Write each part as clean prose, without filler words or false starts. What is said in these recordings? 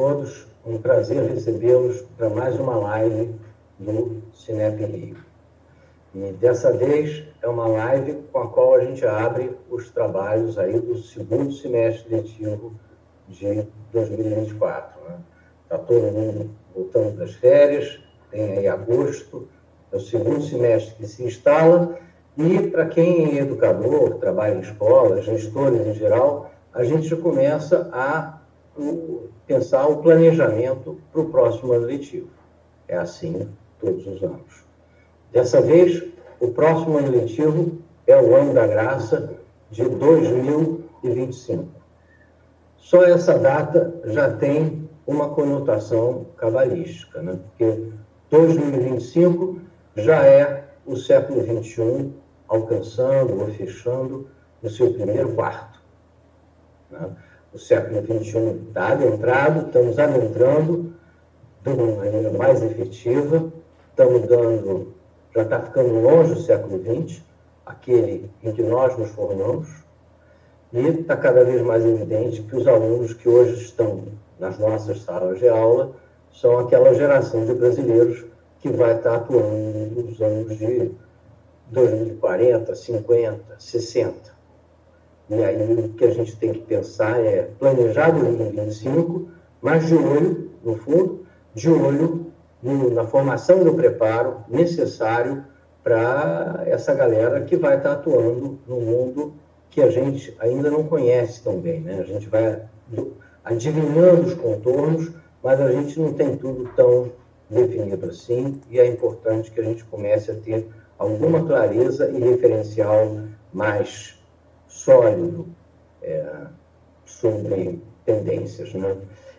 todos, um prazer recebê-los para mais uma live do Cinep Rio. E dessa vez é uma live com a qual a gente abre os trabalhos aí do segundo semestre letivo de 2024. Né? Está todo mundo voltando das férias, tem aí agosto, é o segundo semestre que se instala, e para quem é educador, trabalha em escola, gestores em geral, a gente começa a pensar o planejamento para o próximo ano letivo. É assim todos os anos. Dessa vez, o próximo ano letivo é o ano da graça de 2025. Só essa data já tem uma conotação cabalística, né? Porque 2025 já é o século XXI alcançando ou fechando o seu primeiro quarto. Né? O século XXI está adentrado, estamos adentrando de uma maneira mais efetiva, estamos dando, já está ficando longe do século XX, aquele em que nós nos formamos, e está cada vez mais evidente que os alunos que hoje estão nas nossas salas de aula são aquela geração de brasileiros que vai estar atuando nos anos de 2040, 50, 60. E aí o que a gente tem que pensar é planejar 2025, mas de olho, no fundo, de olho na formação e no preparo necessário para essa galera que vai estar atuando no mundo que a gente ainda não conhece tão bem, né? A gente vai adivinhando os contornos, mas a gente não tem tudo tão definido assim, e é importante que a gente comece a ter alguma clareza e referencial mais sólido sobre tendências, né?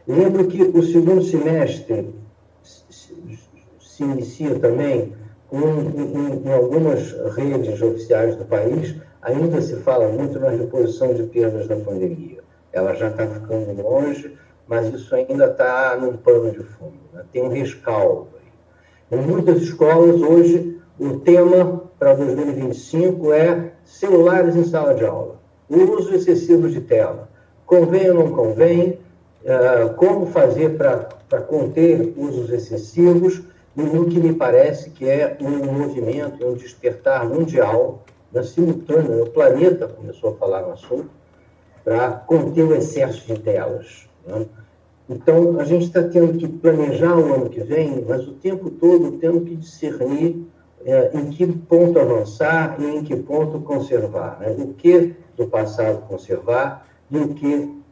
Lembro que o segundo semestre se inicia também em algumas redes oficiais do país, ainda se fala muito na reposição de perdas da pandemia. Ela já está ficando longe, mas isso ainda está num pano de fundo, né? Tem um rescaldo aí. Em muitas escolas, hoje, o tema para 2025 é celulares em sala de aula, o uso excessivo de tela. Convém ou não convém? Como fazer para conter usos excessivos? E no que me parece que é um movimento, um despertar mundial, simultâneo, o planeta começou a falar no assunto, para conter o excesso de telas, né? Então, a gente está tendo que planejar o ano que vem, mas o tempo todo tendo que discernir em que ponto avançar e em que ponto conservar, né? O que do passado conservar e o que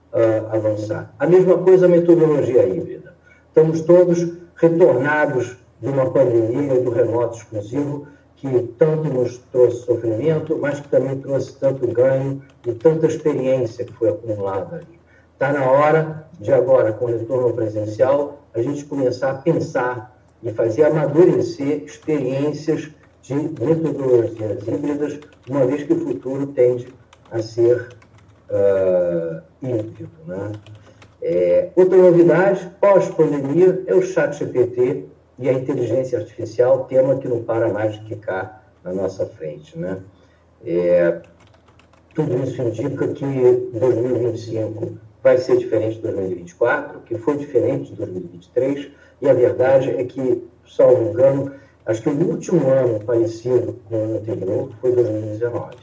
avançar. A mesma coisa a metodologia híbrida. Estamos todos retornados de uma pandemia do remoto exclusivo que tanto nos trouxe sofrimento, mas que também trouxe tanto ganho e tanta experiência que foi acumulada ali. Está na hora de agora, com o retorno presencial, a gente começar a pensar e fazer amadurecer experiências de metodologias híbridas, uma vez que o futuro tende a ser híbrido, né? Outra novidade, pós-pandemia, é o ChatGPT e a inteligência artificial, tema que não para mais de quicar na nossa frente, né? Tudo isso indica que 2025 vai ser diferente de 2024, que foi diferente de 2023, e a verdade é que, salvo engano, acho que o último ano parecido com o ano anterior foi 2019.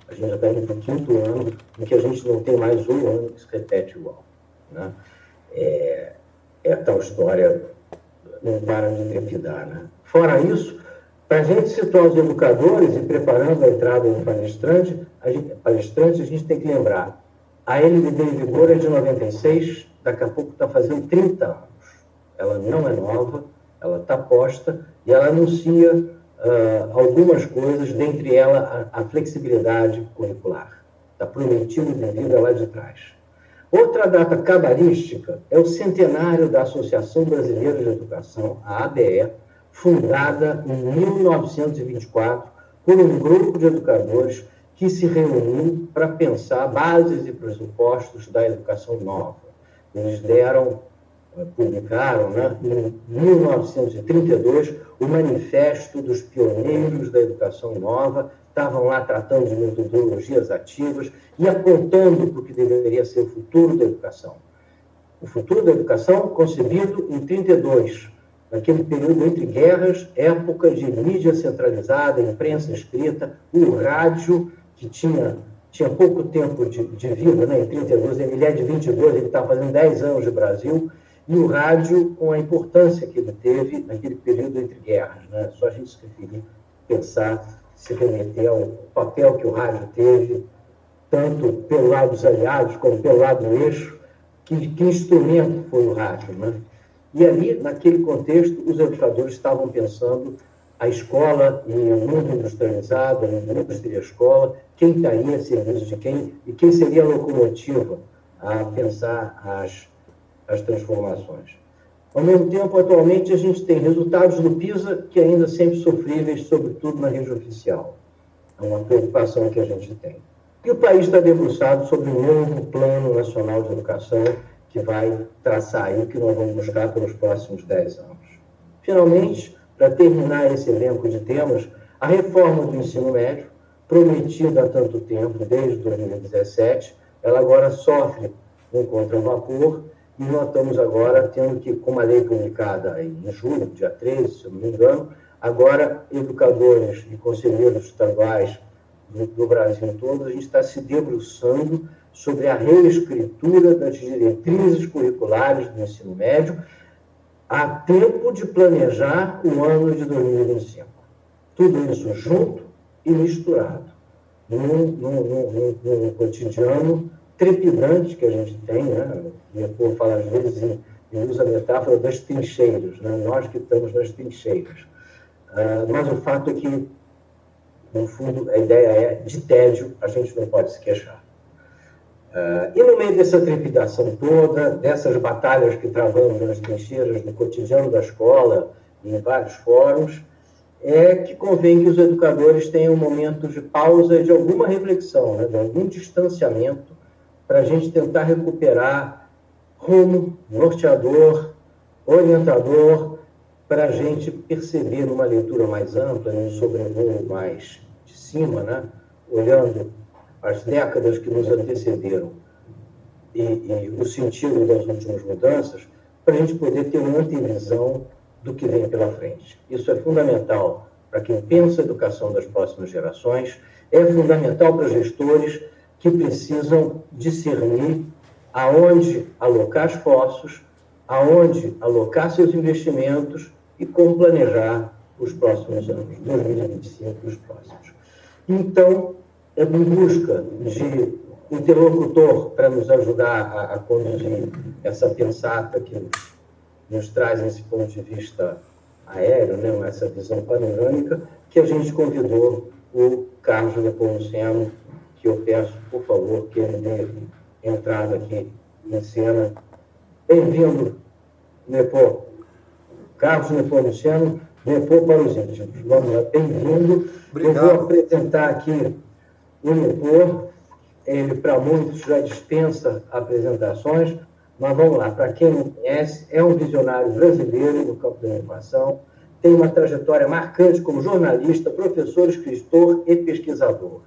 A gente já está indo para o quinto ano em que a gente não tem mais um ano que se repete igual, né? A tal história não para de trepidar, né? Fora isso, para a gente situar os educadores e preparando a entrada do palestrante, a gente tem que lembrar, a LDB em vigor é de 96, daqui a pouco está fazendo 30 anos. Ela não é nova, ela está posta e ela anuncia algumas coisas, dentre elas a flexibilidade curricular. Está prometido devido lá de trás. Outra data cabalística é o centenário da Associação Brasileira de Educação, a ABE, fundada em 1924 por um grupo de educadores que se reuniu para pensar bases e pressupostos da educação nova. Eles publicaram, né, em 1932, o Manifesto dos Pioneiros da Educação Nova, estavam lá tratando de metodologias ativas e apontando para o que deveria ser o futuro da educação. O futuro da educação concebido em 32, naquele período entre guerras, época de mídia centralizada, imprensa escrita, o rádio, que tinha pouco tempo de vida, né? Em 32, ele é de 22, ele está fazendo 10 anos de Brasil, e o rádio com a importância que ele teve naquele período entre guerras, né? Só a gente se referir, pensar, se remeter ao papel que o rádio teve, tanto pelo lado dos aliados como pelo lado do eixo, que instrumento foi o rádio, né? E ali, naquele contexto, os educadores estavam pensando a escola em um mundo industrializado, no mundo seria a escola, quem estaria a serviço de quem, e quem seria a locomotiva a pensar as transformações. Ao mesmo tempo, atualmente, a gente tem resultados do PISA que ainda sempre sofríveis, sobretudo na rede oficial. É uma preocupação que a gente tem. E o país está debruçado sobre um novo Plano Nacional de Educação que vai traçar aí o que nós vamos buscar pelos próximos 10 anos. Finalmente, para terminar esse elenco de temas, a reforma do ensino médio, prometida há tanto tempo, desde 2017, ela agora sofre um contravapor e nós estamos agora tendo que, com uma lei publicada em julho, dia 13, se eu não me engano, agora educadores e conselheiros estaduais do Brasil todo, a gente está se debruçando sobre a reescritura das diretrizes curriculares do ensino médio a tempo de planejar o ano de 2025. Tudo isso junto e misturado, num cotidiano trepidante que a gente tem, né? Eu falo às vezes e usa a metáfora das trincheiras, né? Nós que estamos nas trincheiras. Mas o fato é que, no fundo, a ideia é de tédio, a gente não pode se queixar. E no meio dessa trepidação toda, dessas batalhas que travamos nas trincheiras, no cotidiano da escola, em vários fóruns, é que convém que os educadores tenham um momento de pausa e de alguma reflexão, né, de algum distanciamento, para a gente tentar recuperar rumo, norteador, orientador, para a gente perceber numa leitura mais ampla, num sobrevoo mais de cima, né, olhando as décadas que nos antecederam e o sentido das últimas mudanças, para a gente poder ter uma antevisão do que vem pela frente. Isso é fundamental para quem pensa a educação das próximas gerações, é fundamental para os gestores que precisam discernir aonde alocar esforços, aonde alocar seus investimentos e como planejar os próximos anos, 2025 e os próximos. Então, é em busca de interlocutor para nos ajudar a conduzir essa pensata que nos traz esse ponto de vista aéreo, né, essa visão panorâmica, que a gente convidou o Carlos Nepomuceno, que eu peço, por favor, que ele dê entrada aqui em cena. Bem-vindo, Nepo. Carlos Nepomuceno, Nepo para os íntimos. Vamos lá, bem-vindo. Eu vou apresentar aqui o Nepo. Ele, para muitos, já dispensa apresentações, mas vamos lá, para quem não conhece, é um visionário brasileiro no campo da inovação, tem uma trajetória marcante como jornalista, professor, escritor e pesquisador.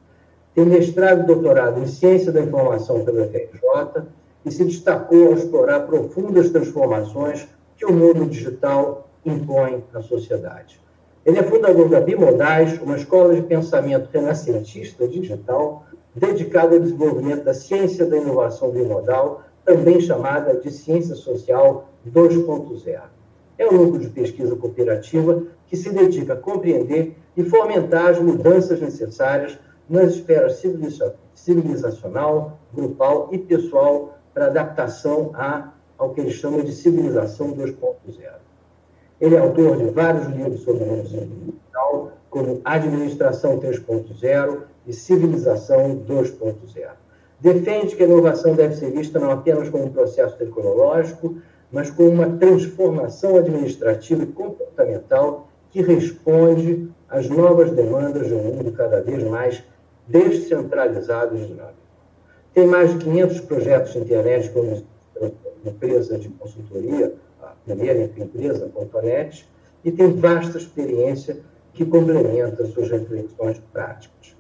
Tem mestrado e doutorado em Ciência da Informação pela UFRJ e se destacou ao explorar profundas transformações que o mundo digital impõe à sociedade. Ele é fundador da Bimodais, uma escola de pensamento renascentista digital dedicada ao desenvolvimento da ciência da inovação bimodal, também chamada de Ciência Social 2.0. É um núcleo de pesquisa cooperativa que se dedica a compreender e fomentar as mudanças necessárias nas esferas civilizacional, grupal e pessoal para adaptação ao que ele chama de civilização 2.0. Ele é autor de vários livros sobre o mundo digital, como Administração 3.0 e Civilização 2.0. Defende que a inovação deve ser vista não apenas como um processo tecnológico, mas como uma transformação administrativa e comportamental que responde às novas demandas de um mundo cada vez mais descentralizado e dinâmico. Tem mais de 500 projetos de internet como empresa de consultoria, a primeira empresa, .net, e tem vasta experiência que complementa suas reflexões práticas.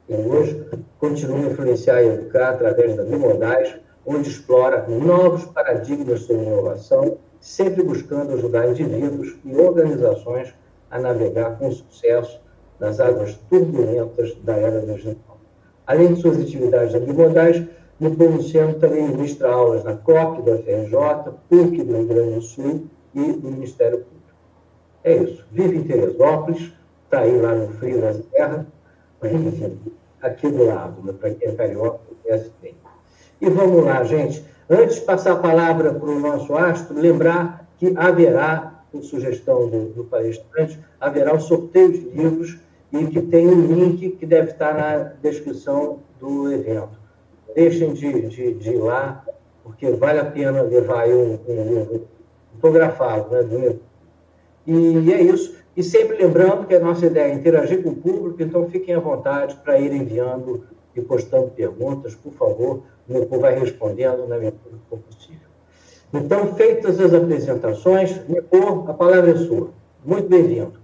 E hoje continua a influenciar e educar através da Bimodais, onde explora novos paradigmas sobre inovação, sempre buscando ajudar indivíduos e organizações a navegar com sucesso nas águas turbulentas da era digital. Além de suas atividades bimodais, Nippon Luciano também ministra aulas na COP da FRJ, PUC do Rio Grande do Sul e do Ministério Público. É isso. Vive em Teresópolis, está aí lá no frio da terra, mas enfim, aqui do lado, né, para quem é carioca, conhece bem. E vamos lá, gente. Antes de passar a palavra para o nosso astro, lembrar que haverá, por sugestão do palestrante, haverá o sorteio de livros e que tem um link que deve estar na descrição do evento. Deixem de ir lá, porque vale a pena levar aí um livro fotografado, né, do e é isso. E sempre lembrando que a nossa ideia é interagir com o público, então fiquem à vontade para ir enviando e postando perguntas, por favor. O meu povo vai respondendo na medida que for possível. Então, feitas as apresentações, Nippon, a palavra é sua. Muito bem-vindo.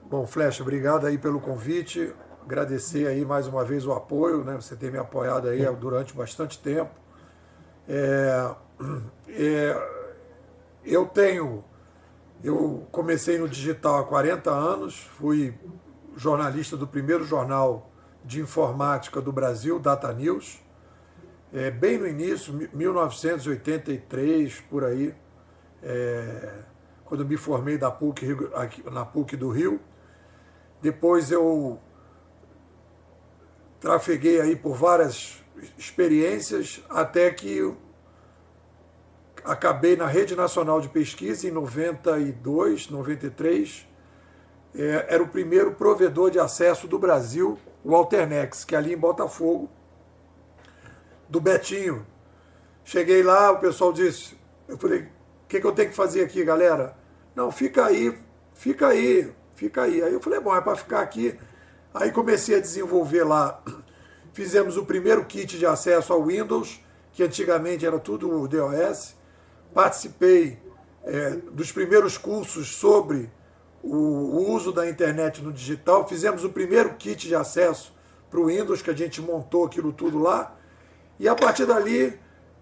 Bom, Flecha, obrigado aí pelo convite. Agradecer aí mais uma vez o apoio, né? Você ter me apoiado aí durante bastante tempo. Eu comecei no digital há 40 anos, fui jornalista do primeiro jornal de informática do Brasil, Data News, bem no início, 1983, por aí, quando me formei da PUC, na PUC do Rio. Depois eu trafeguei aí por várias experiências, até que acabei na Rede Nacional de Pesquisa em 92, 93. Era o primeiro provedor de acesso do Brasil, o Alternex, que é ali em Botafogo, do Betinho. Cheguei lá, o pessoal disse, eu falei, o que eu tenho que fazer aqui, galera? Não, fica aí. Aí eu falei, bom, é para ficar aqui. Aí comecei a desenvolver lá. Fizemos o primeiro kit de acesso ao Windows, que antigamente era tudo o DOS. Participei dos primeiros cursos sobre o uso da internet no digital. Fizemos o primeiro kit de acesso para o Windows, que a gente montou aquilo tudo lá. E a partir dali,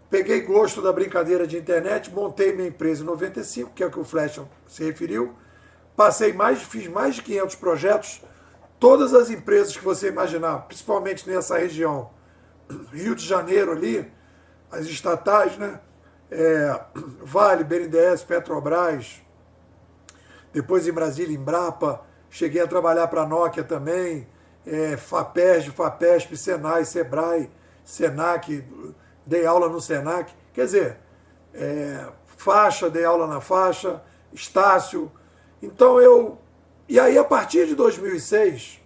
peguei gosto da brincadeira de internet, montei minha empresa em 95, que é o que o Flecha se referiu. Fiz mais de 500 projetos, todas as empresas que você imaginar, principalmente nessa região, Rio de Janeiro ali, as estatais, né? Vale, BNDES, Petrobras, depois em Brasília, Embrapa, cheguei a trabalhar para a Nokia também, FAPESP, Senai, Sebrae, Senac, dei aula no Senac, quer dizer, Faixa, dei aula na Faixa, Estácio. Então e aí a partir de 2006,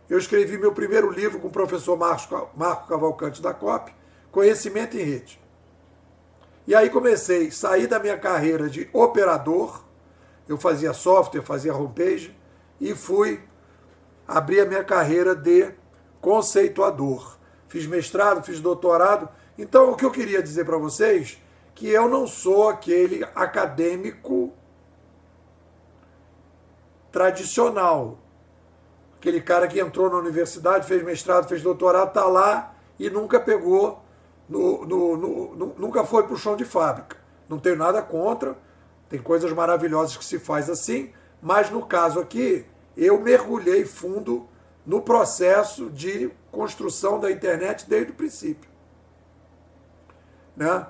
eu escrevi meu primeiro livro com o professor Marco Cavalcante da COP, Conhecimento em Rede. E aí saí da minha carreira de operador, eu fazia software, fazia homepage, e abrir a minha carreira de conceituador. Fiz mestrado, fiz doutorado. Então, o que eu queria dizer para vocês, que eu não sou aquele acadêmico tradicional, aquele cara que entrou na universidade, fez mestrado, fez doutorado, está lá e nunca pegou, nunca foi para o chão de fábrica. Não tenho nada contra, tem coisas maravilhosas que se faz assim, mas no caso aqui, eu mergulhei fundo no processo de construção da internet desde o princípio. Né?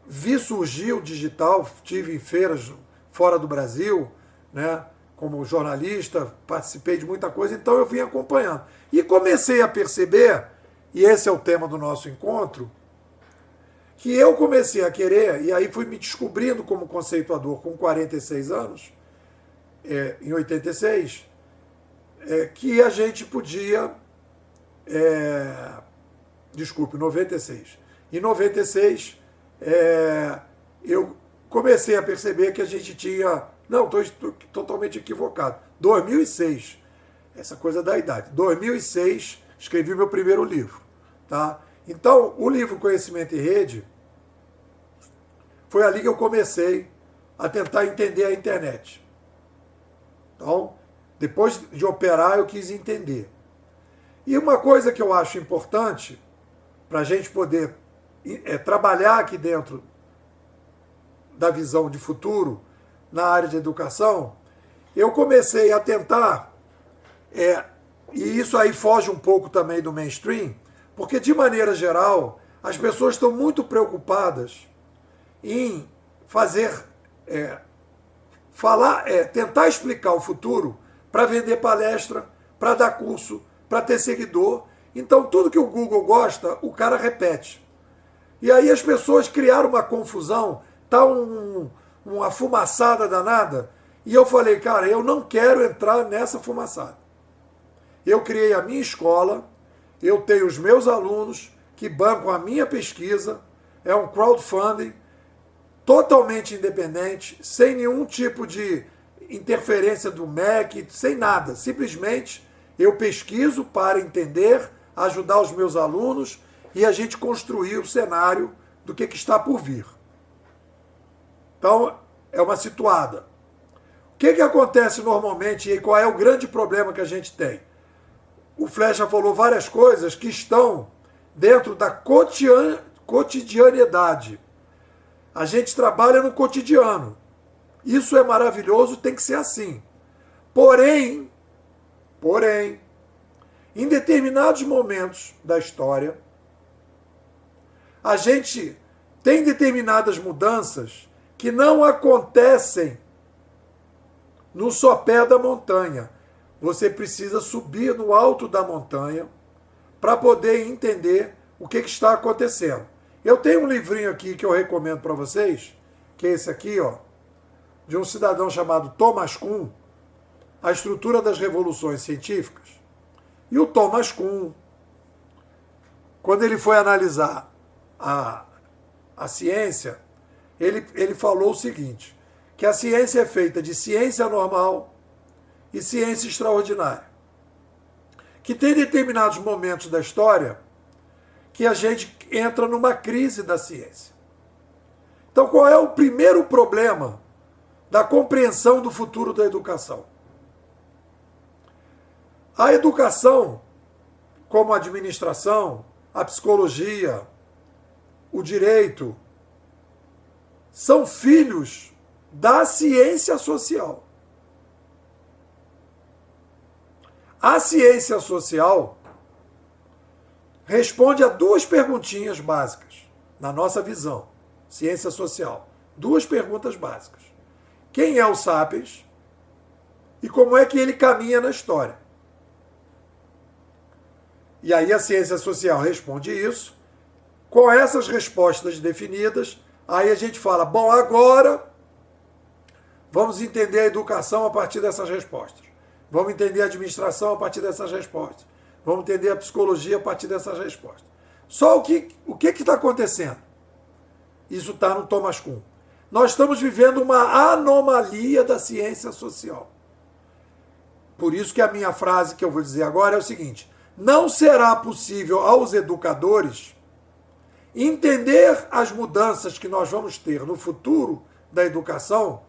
Vi surgir o digital, estive em feiras fora do Brasil, né? Como jornalista, participei de muita coisa, então eu vim acompanhando. E comecei a perceber, e esse é o tema do nosso encontro, que eu comecei a querer, e aí fui me descobrindo como conceituador com 46 anos, em 86, que a gente podia... Desculpe, 96. Em 96, eu comecei a perceber que a gente tinha... Não, estou totalmente equivocado. 2006, essa coisa da idade. 2006, escrevi meu primeiro livro. Tá? Então, o livro Conhecimento em Rede, foi ali que eu comecei a tentar entender a internet. Então, depois de operar, eu quis entender. E uma coisa que eu acho importante para a gente poder trabalhar aqui dentro da visão de futuro na área de educação, eu comecei a tentar, e isso aí foge um pouco também do mainstream, porque de maneira geral as pessoas estão muito preocupadas em tentar explicar o futuro para vender palestra, para dar curso, para ter seguidor. Então tudo que o Google gosta, o cara repete. E aí as pessoas criaram uma confusão, tá uma fumaçada danada, e eu falei, cara, eu não quero entrar nessa fumaçada. Eu criei a minha escola, eu tenho os meus alunos que bancam a minha pesquisa, é um crowdfunding totalmente independente, sem nenhum tipo de interferência do MEC, sem nada. Simplesmente eu pesquiso para entender, ajudar os meus alunos e a gente construir o cenário do que está por vir. Então, é uma situada. O que acontece normalmente e qual é o grande problema que a gente tem? O Flecha falou várias coisas que estão dentro da cotidianidade. A gente trabalha no cotidiano. Isso é maravilhoso, tem que ser assim. Porém, em determinados momentos da história, a gente tem determinadas mudanças que não acontecem no sopé da montanha. Você precisa subir no alto da montanha para poder entender o que está acontecendo. Eu tenho um livrinho aqui que eu recomendo para vocês, que é esse aqui, ó, de um cidadão chamado Thomas Kuhn, A Estrutura das Revoluções Científicas. E o Thomas Kuhn, quando ele foi analisar a ciência, ele falou o seguinte, que a ciência é feita de ciência normal e ciência extraordinária. Que tem determinados momentos da história que a gente entra numa crise da ciência. Então, qual é o primeiro problema da compreensão do futuro da educação? A educação, como a administração, a psicologia, o direito, são filhos da ciência social. A ciência social responde a duas perguntinhas básicas, na nossa visão, ciência social. Duas perguntas básicas. Quem é o Sapiens e como é que ele caminha na história? E aí a ciência social responde isso. Com essas respostas definidas, aí a gente fala, bom, agora vamos entender a educação a partir dessas respostas. Vamos entender a administração a partir dessas respostas. Vamos entender a psicologia a partir dessas respostas. Só o que está acontecendo? Isso está no Thomas Kuhn. Nós estamos vivendo uma anomalia da ciência social. Por isso que a minha frase que eu vou dizer agora é o seguinte, não será possível aos educadores entender as mudanças que nós vamos ter no futuro da educação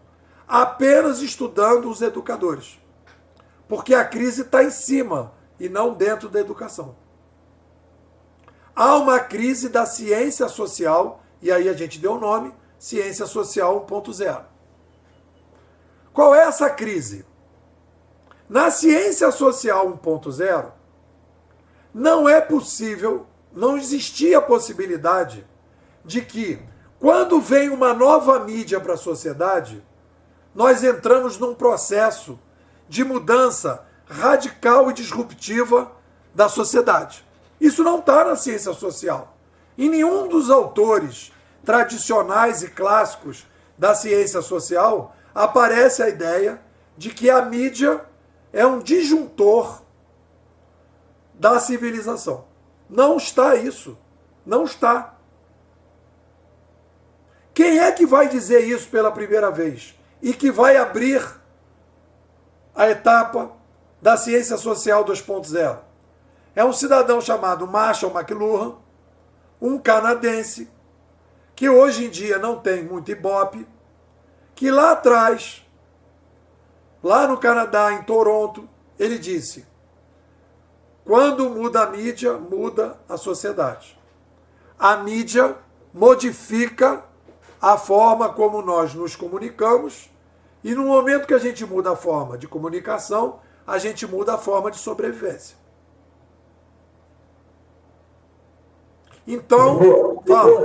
apenas estudando os educadores. Porque a crise está em cima e não dentro da educação. Há uma crise da ciência social, e aí a gente deu o nome, Ciência Social 1.0. Qual é essa crise? Na Ciência Social 1.0, não é possível, não existia a possibilidade de que, quando vem uma nova mídia para a sociedade, nós entramos num processo de mudança radical e disruptiva da sociedade. Isso não está na ciência social. Em nenhum dos autores tradicionais e clássicos da ciência social aparece a ideia de que a mídia é um disjuntor da civilização. Não está isso. Não está. Quem é que vai dizer isso pela primeira vez? E que vai abrir a etapa da ciência social 2.0? É um cidadão chamado Marshall McLuhan, um canadense, que hoje em dia não tem muito ibope, que lá atrás, lá no Canadá, em Toronto, ele disse: Quando muda a mídia, muda a sociedade. A mídia modifica a forma como nós nos comunicamos e no momento que a gente muda a forma de comunicação, a gente muda a forma de sobrevivência. Então,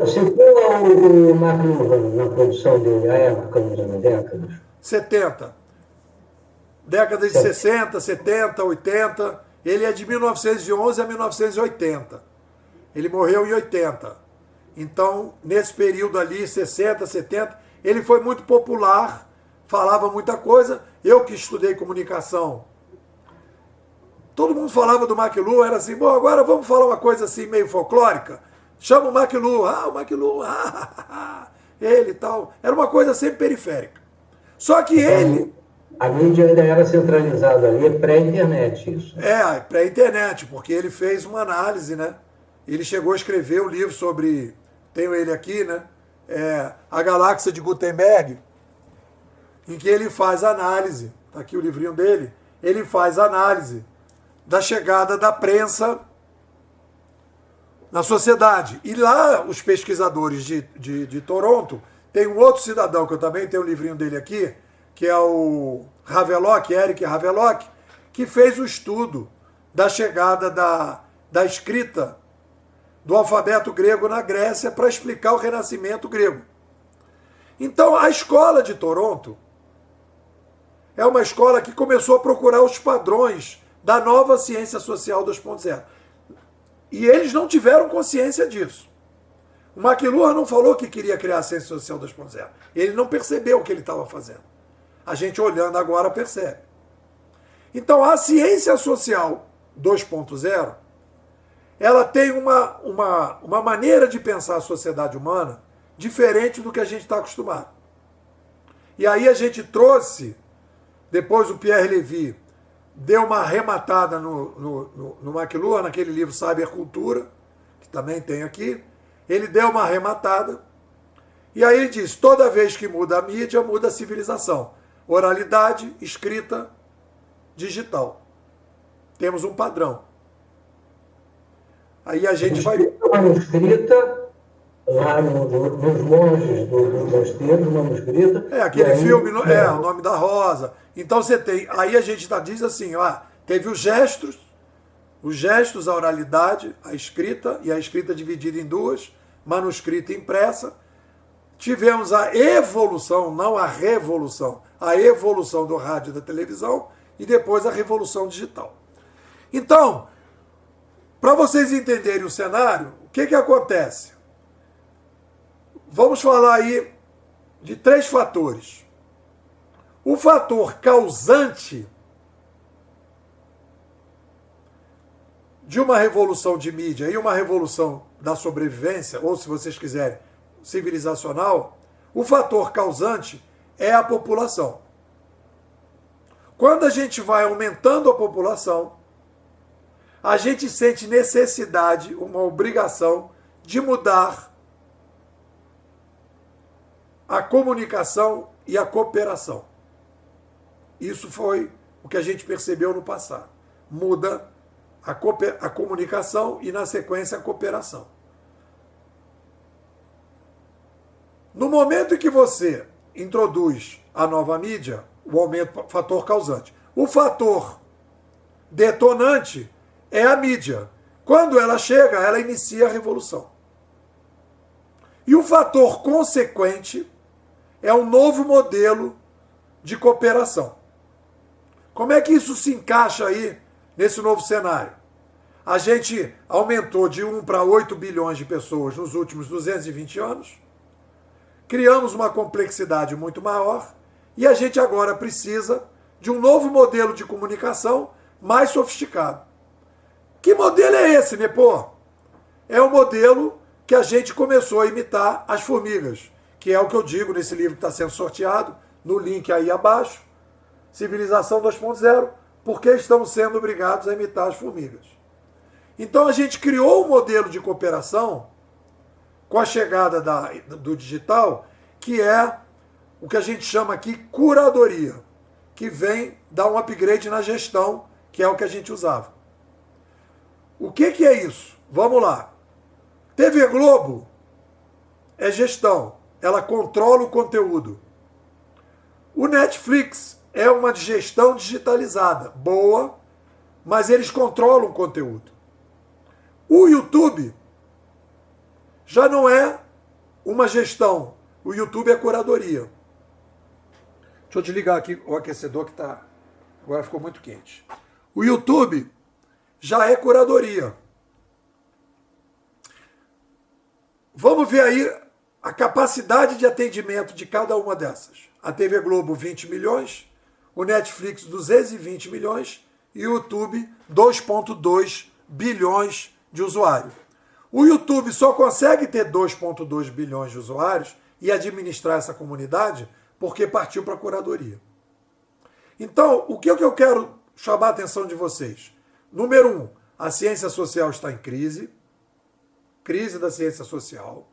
citou o McLuhan na produção dele, a época, nas décadas? 70. Décadas de 60, 70, 80. Ele é de 1911 a 1980. Ele morreu em 80. Então, nesse período ali, 60, 70, ele foi muito popular, falava muita coisa. Eu que estudei comunicação, todo mundo falava do McLuhan, era assim, bom, agora vamos falar uma coisa assim meio folclórica. Chama o McLuhan, o McLuhan, ele e tal. Era uma coisa sempre periférica. Só que ele... A mídia ainda era centralizada ali, é pré-internet isso. É, pré-internet, porque ele fez uma análise, né? Ele chegou a escrever um livro sobre, tenho ele aqui, né? A Galáxia de Gutenberg, em que ele faz análise, tá aqui o livrinho dele, ele faz análise da chegada da prensa na sociedade. E lá, os pesquisadores de Toronto, tem um outro cidadão, que eu também tenho um livrinho dele aqui, que é o Havelock, Eric Havelock, que fez o estudo da chegada da escrita do alfabeto grego na Grécia para explicar o renascimento grego. Então, a escola de Toronto é uma escola que começou a procurar os padrões da nova ciência social 2.0. E eles não tiveram consciência disso. O McLuhan não falou que queria criar a ciência social 2.0. Ele não percebeu o que ele estava fazendo. A gente olhando agora percebe. Então, a ciência social 2.0, ela tem uma maneira de pensar a sociedade humana diferente do que a gente está acostumado. E aí a gente trouxe, depois o Pierre Levy deu uma arrematada no McLuhan, naquele livro Cybercultura, que também tem aqui, ele deu uma arrematada, e aí ele diz, toda vez que muda a mídia, muda a civilização. Oralidade, escrita, digital. Temos um padrão. Aí a gente vai... Manuscrita, lá nos monges dos mosteiros, manuscrita. Aquele filme, o Nome da Rosa. Então você tem... Aí a gente diz assim, teve os gestos, a oralidade, a escrita, e a escrita dividida em duas, manuscrita e impressa. Tivemos a evolução, não a revolução, a evolução do rádio e da televisão e depois a revolução digital. Então, para vocês entenderem o cenário, o que acontece? Vamos falar aí de 3 fatores. O fator causante de uma revolução de mídia e uma revolução da sobrevivência, ou se vocês quiserem, civilizacional, o fator causante é a população. Quando a gente vai aumentando a população, a gente sente necessidade, uma obrigação de mudar a comunicação e a cooperação. Isso foi o que a gente percebeu no passado. Muda a comunicação e, na sequência, a cooperação. No momento em que você introduz a nova mídia, o aumento fator causante. O fator detonante é a mídia. Quando ela chega, ela inicia a revolução. E o fator consequente é um novo modelo de cooperação. Como é que isso se encaixa aí nesse novo cenário? A gente aumentou de 1 para 8 bilhões de pessoas nos últimos 220 anos, criamos uma complexidade muito maior e a gente agora precisa de um novo modelo de comunicação mais sofisticado. Que modelo é esse, Nepô? É o modelo que a gente começou a imitar as formigas, que é o que eu digo nesse livro que está sendo sorteado, no link aí abaixo, Civilização 2.0, porque estamos sendo obrigados a imitar as formigas. Então a gente criou um modelo de cooperação com a chegada do digital, que é o que a gente chama aqui curadoria, que vem dar um upgrade na gestão, que é o que a gente usava. O que é isso? Vamos lá. TV Globo é gestão, ela controla o conteúdo. O Netflix é uma gestão digitalizada, boa, mas eles controlam o conteúdo. O YouTube já não é uma gestão, o YouTube é curadoria. Deixa eu desligar aqui o aquecedor que agora ficou muito quente. O YouTube já é curadoria. Vamos ver aí a capacidade de atendimento de cada uma dessas. A TV Globo, 20 milhões, o Netflix, 220 milhões e o YouTube, 2,2 bilhões de usuários. O YouTube só consegue ter 2,2 bilhões de usuários e administrar essa comunidade porque partiu para a curadoria. Então, o que eu quero chamar a atenção de vocês? Número 1, a ciência social está em crise da ciência social.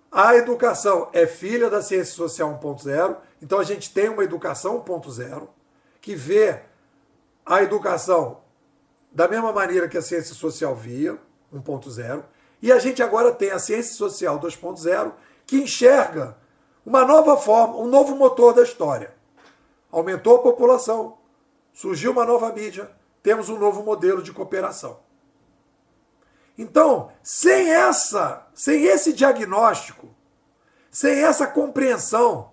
A educação é filha da ciência social 1.0, então a gente tem uma educação 1.0 que vê a educação da mesma maneira que a ciência social via, 1.0, e a gente agora tem a ciência social 2.0 que enxerga uma nova forma, um novo motor da história. Aumentou a população, surgiu uma nova mídia, temos um novo modelo de cooperação. Então, sem esse diagnóstico, sem essa compreensão,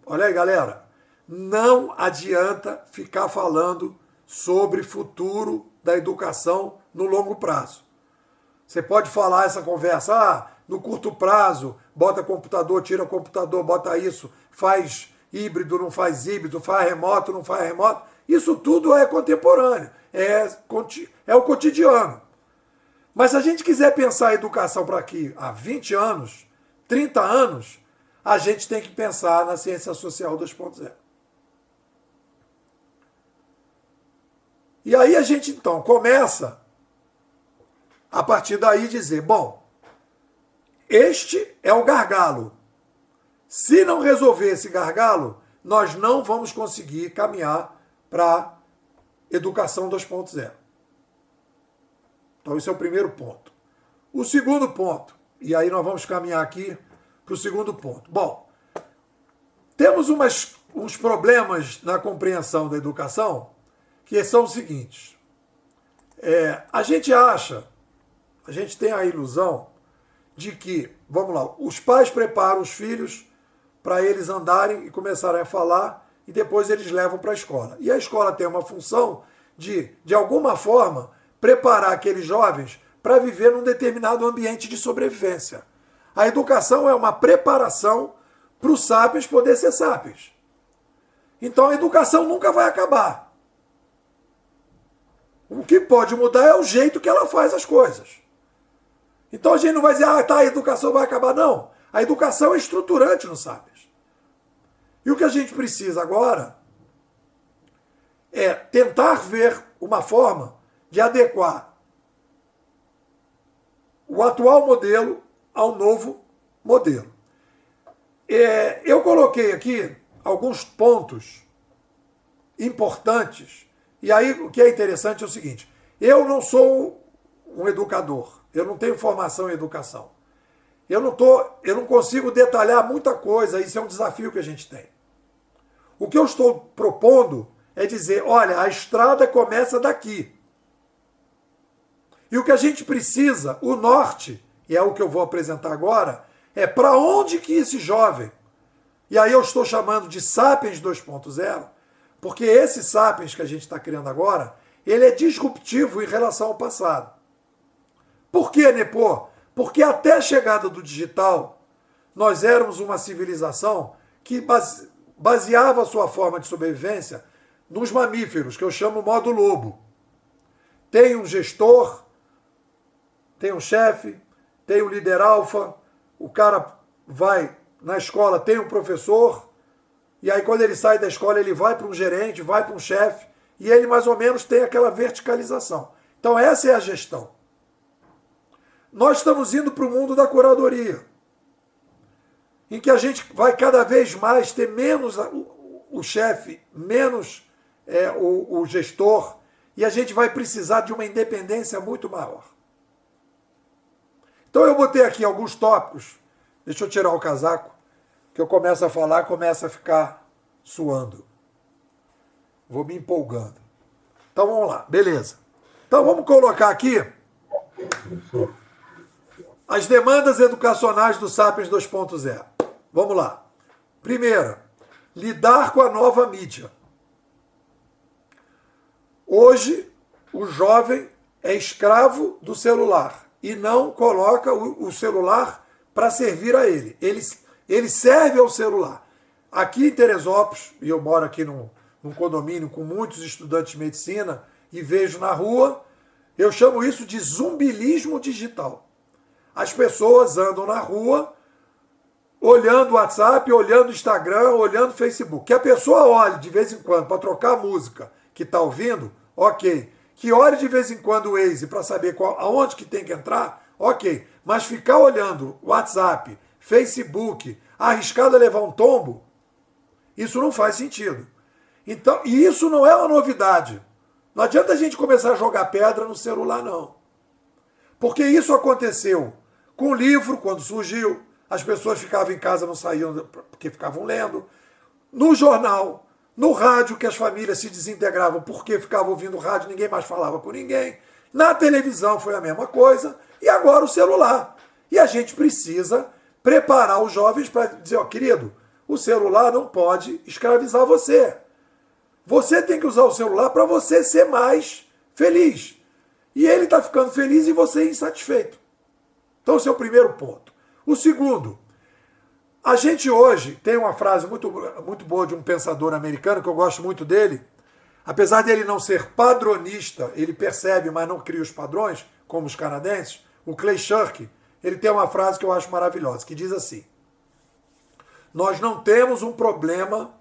olha aí, galera, não adianta ficar falando sobre futuro da educação no longo prazo. Você pode falar essa conversa, no curto prazo, bota computador, tira computador, bota isso, faz híbrido, não faz híbrido, faz remoto, não faz remoto. Isso tudo é contemporâneo, é o cotidiano. Mas se a gente quiser pensar a educação para aqui há 20 anos, 30 anos, a gente tem que pensar na ciência social 2.0. E aí a gente, então, começa, a partir daí, dizer, bom, este é o gargalo. Se não resolver esse gargalo, nós não vamos conseguir caminhar para a educação 2.0. Então, esse é o primeiro ponto. O segundo ponto, e aí nós vamos caminhar aqui para o segundo ponto. Bom, temos uns problemas na compreensão da educação que são os seguintes. A gente tem a ilusão de que, vamos lá, os pais preparam os filhos para eles andarem e começarem a falar e depois eles levam para a escola. E a escola tem uma função de alguma forma, preparar aqueles jovens para viver num determinado ambiente de sobrevivência. A educação é uma preparação para os sapiens poder ser sapiens. Então a educação nunca vai acabar. O que pode mudar é o jeito que ela faz as coisas. Então a gente não vai dizer, a educação vai acabar. Não. A educação é estruturante no sapiens. E o que a gente precisa agora é tentar ver uma forma de adequar o atual modelo ao novo modelo. Eu coloquei aqui alguns pontos importantes, e aí o que é interessante é o seguinte, eu não sou um educador, eu não tenho formação em educação, eu não consigo detalhar muita coisa, isso é um desafio que a gente tem. O que eu estou propondo é dizer, olha, a estrada começa daqui. E o que a gente precisa, o norte, e é o que eu vou apresentar agora, é para onde que esse jovem, e aí eu estou chamando de Sapiens 2.0, porque esse Sapiens que a gente está criando agora, ele é disruptivo em relação ao passado. Por quê, Nepô? Porque até a chegada do digital, nós éramos uma civilização que baseava a sua forma de sobrevivência nos mamíferos, que eu chamo modo lobo. Tem um gestor, tem um chefe, tem um líder alfa, o cara vai na escola, tem um professor, e aí quando ele sai da escola ele vai para um gerente, vai para um chefe, e ele mais ou menos tem aquela verticalização. Então essa é a gestão. Nós estamos indo para o mundo da curadoria, em que a gente vai cada vez mais ter menos o chefe, menos o gestor, e a gente vai precisar de uma independência muito maior. Então eu botei aqui alguns tópicos, deixa eu tirar o casaco, que eu começo a falar, começa a ficar suando. Vou me empolgando. Então vamos lá, beleza. Então vamos colocar aqui as demandas educacionais do Sapiens 2.0. Vamos lá. Primeira, lidar com a nova mídia. Hoje, o jovem é escravo do celular e não coloca o celular para servir a ele. Ele serve ao celular. Aqui em Teresópolis, e eu moro aqui num condomínio com muitos estudantes de medicina e vejo na rua, eu chamo isso de zumbilismo digital. As pessoas andam na rua olhando o WhatsApp, olhando o Instagram, olhando o Facebook. Que a pessoa olhe de vez em quando para trocar a música que está ouvindo, ok. Que olhe de vez em quando o Waze para saber aonde que tem que entrar, ok. Mas ficar olhando WhatsApp, Facebook, arriscado a levar um tombo, isso não faz sentido. Então, e isso não é uma novidade. Não adianta a gente começar a jogar pedra no celular, não. Porque isso aconteceu com o livro, quando surgiu, as pessoas ficavam em casa, não saíam porque ficavam lendo. No jornal, no rádio, que as famílias se desintegravam porque ficavam ouvindo rádio, ninguém mais falava com ninguém. Na televisão foi a mesma coisa. E agora o celular. E a gente precisa preparar os jovens para dizer, ó, querido, o celular não pode escravizar você. Você tem que usar o celular para você ser mais feliz. E ele está ficando feliz e você é insatisfeito. Então, esse é o primeiro ponto. O segundo, a gente hoje tem uma frase muito, muito boa de um pensador americano, que eu gosto muito dele. Apesar dele não ser padronista, ele percebe, mas não cria os padrões, como os canadenses, o Clay Shirky, ele tem uma frase que eu acho maravilhosa, que diz assim: nós não temos um problema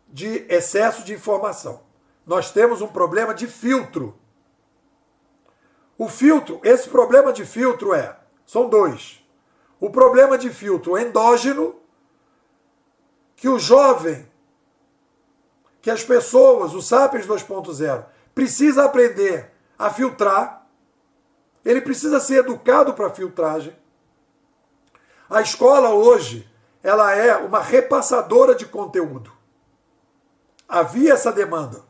de excesso de informação. Nós temos um problema de filtro. O filtro, esse problema de filtro são dois. O problema de filtro endógeno, que o jovem, que as pessoas, o Sapiens 2.0, precisa aprender a filtrar. Ele precisa ser educado para filtragem. A escola hoje, ela é uma repassadora de conteúdo. Havia essa demanda.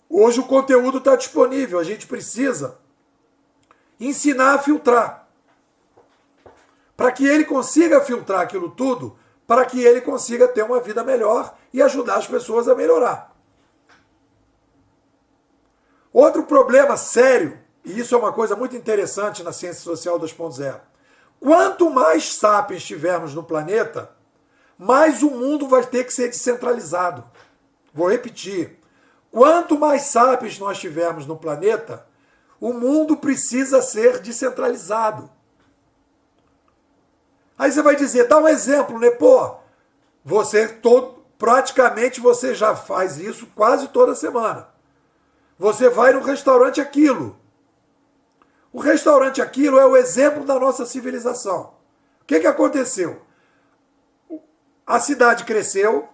Hoje o conteúdo está disponível, a gente precisa ensinar a filtrar. Para que ele consiga filtrar aquilo tudo, para que ele consiga ter uma vida melhor e ajudar as pessoas a melhorar. Outro problema sério, e isso é uma coisa muito interessante na ciência social 2.0, quanto mais sapiens tivermos no planeta, mais o mundo vai ter que ser descentralizado. Vou repetir. Quanto mais sapiens nós tivermos no planeta, o mundo precisa ser descentralizado. Aí você vai dizer, dá um exemplo, né? Pô, praticamente você já faz isso quase toda semana. Você vai no restaurante Aquilo. O restaurante Aquilo é o exemplo da nossa civilização. O que aconteceu? A cidade cresceu,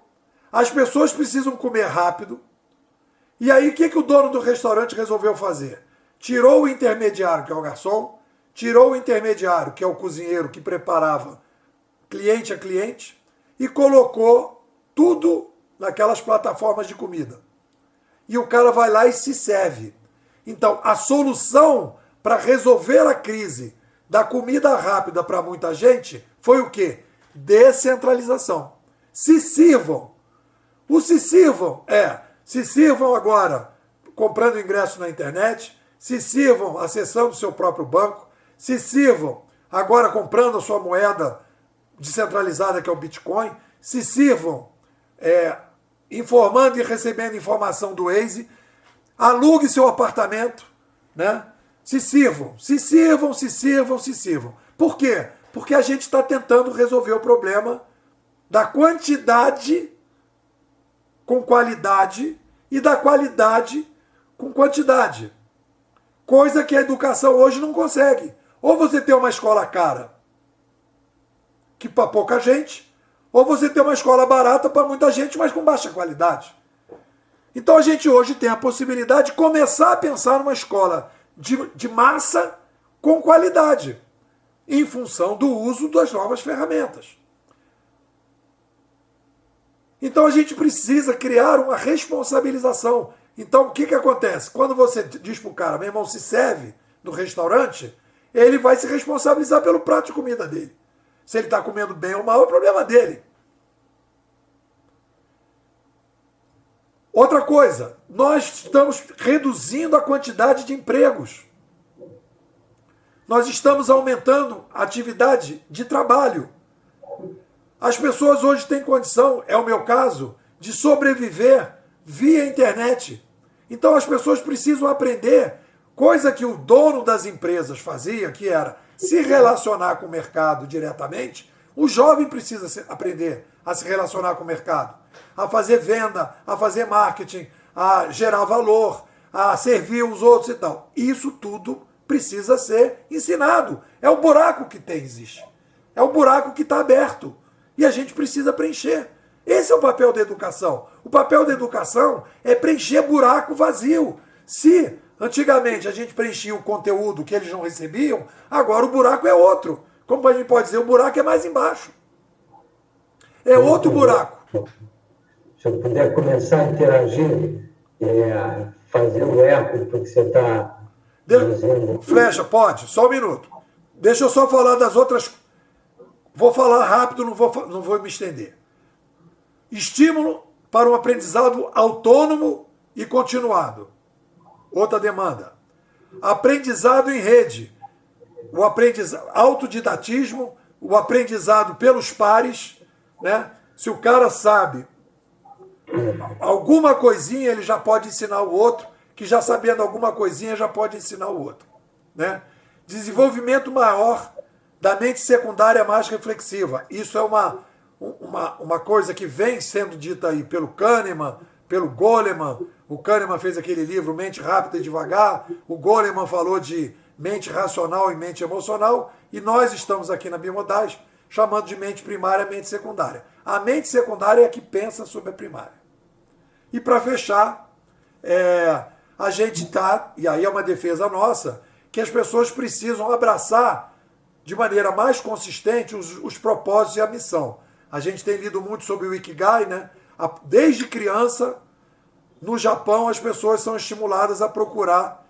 as pessoas precisam comer rápido, e aí o que o dono do restaurante resolveu fazer? Tirou o intermediário, que é o garçom, tirou o intermediário, que é o cozinheiro que preparava cliente a cliente, e colocou tudo naquelas plataformas de comida. E o cara vai lá e se serve. Então, a solução para resolver a crise da comida rápida para muita gente foi o quê? Descentralização. Se sirvam. O se sirvam agora comprando ingresso na internet, se sirvam acessando o seu próprio banco, se sirvam agora comprando a sua moeda descentralizada, que é o Bitcoin, se sirvam informando e recebendo informação do Waze, alugue seu apartamento, né? Se sirvam. Por quê? Porque a gente está tentando resolver o problema da quantidade com qualidade e da qualidade com quantidade. Coisa que a educação hoje não consegue. Ou você tem uma escola cara, que para pouca gente, ou você tem uma escola barata para muita gente, mas com baixa qualidade. Então a gente hoje tem a possibilidade de começar a pensar numa escola de massa com qualidade, em função do uso das novas ferramentas. Então a gente precisa criar uma responsabilização. Então o que acontece? Quando você diz para o cara, meu irmão, se serve no restaurante, ele vai se responsabilizar pelo prato de comida dele. Se ele está comendo bem ou mal, é problema dele. Outra coisa, nós estamos reduzindo a quantidade de empregos. Nós estamos aumentando a atividade de trabalho. As pessoas hoje têm condição, é o meu caso, de sobreviver via internet. Então as pessoas precisam aprender, coisa que o dono das empresas fazia, que era se relacionar com o mercado diretamente. O jovem precisa aprender a se relacionar com o mercado, a fazer venda, a fazer marketing, a gerar valor, a servir os outros e tal. Isso tudo precisa ser ensinado. É o buraco que existe. É o buraco que está aberto. E a gente precisa preencher. Esse é o papel da educação. O papel da educação é preencher buraco vazio. Se antigamente a gente preenchia o conteúdo que eles não recebiam, agora o buraco é outro. Como a gente pode dizer, o buraco é mais embaixo. É outro buraco. Se eu puder começar a interagir, fazendo eco do que você está dizendo. Flecha, pode, só um minuto. Deixa eu só falar das outras. Vou falar rápido, não vou me estender. Estímulo para um aprendizado autônomo e continuado. Outra demanda. Aprendizado em rede. O autodidatismo, o aprendizado pelos pares, né? Se o cara sabe alguma coisinha, ele já pode ensinar o outro, que já sabendo alguma coisinha já pode ensinar o outro, né? Desenvolvimento maior da mente secundária mais reflexiva. Isso é uma coisa que vem sendo dita aí pelo Kahneman, pelo Goleman. O Kahneman fez aquele livro Mente Rápida e Devagar. O Goleman falou de mente racional e mente emocional. E nós estamos aqui na Bimodais chamando de mente primária e mente secundária. A mente secundária é a que pensa sobre a primária. E para fechar, a gente está, e aí é uma defesa nossa, que as pessoas precisam abraçar de maneira mais consistente os propósitos e a missão. A gente tem lido muito sobre o Ikigai, né? Desde criança, no Japão, as pessoas são estimuladas a procurar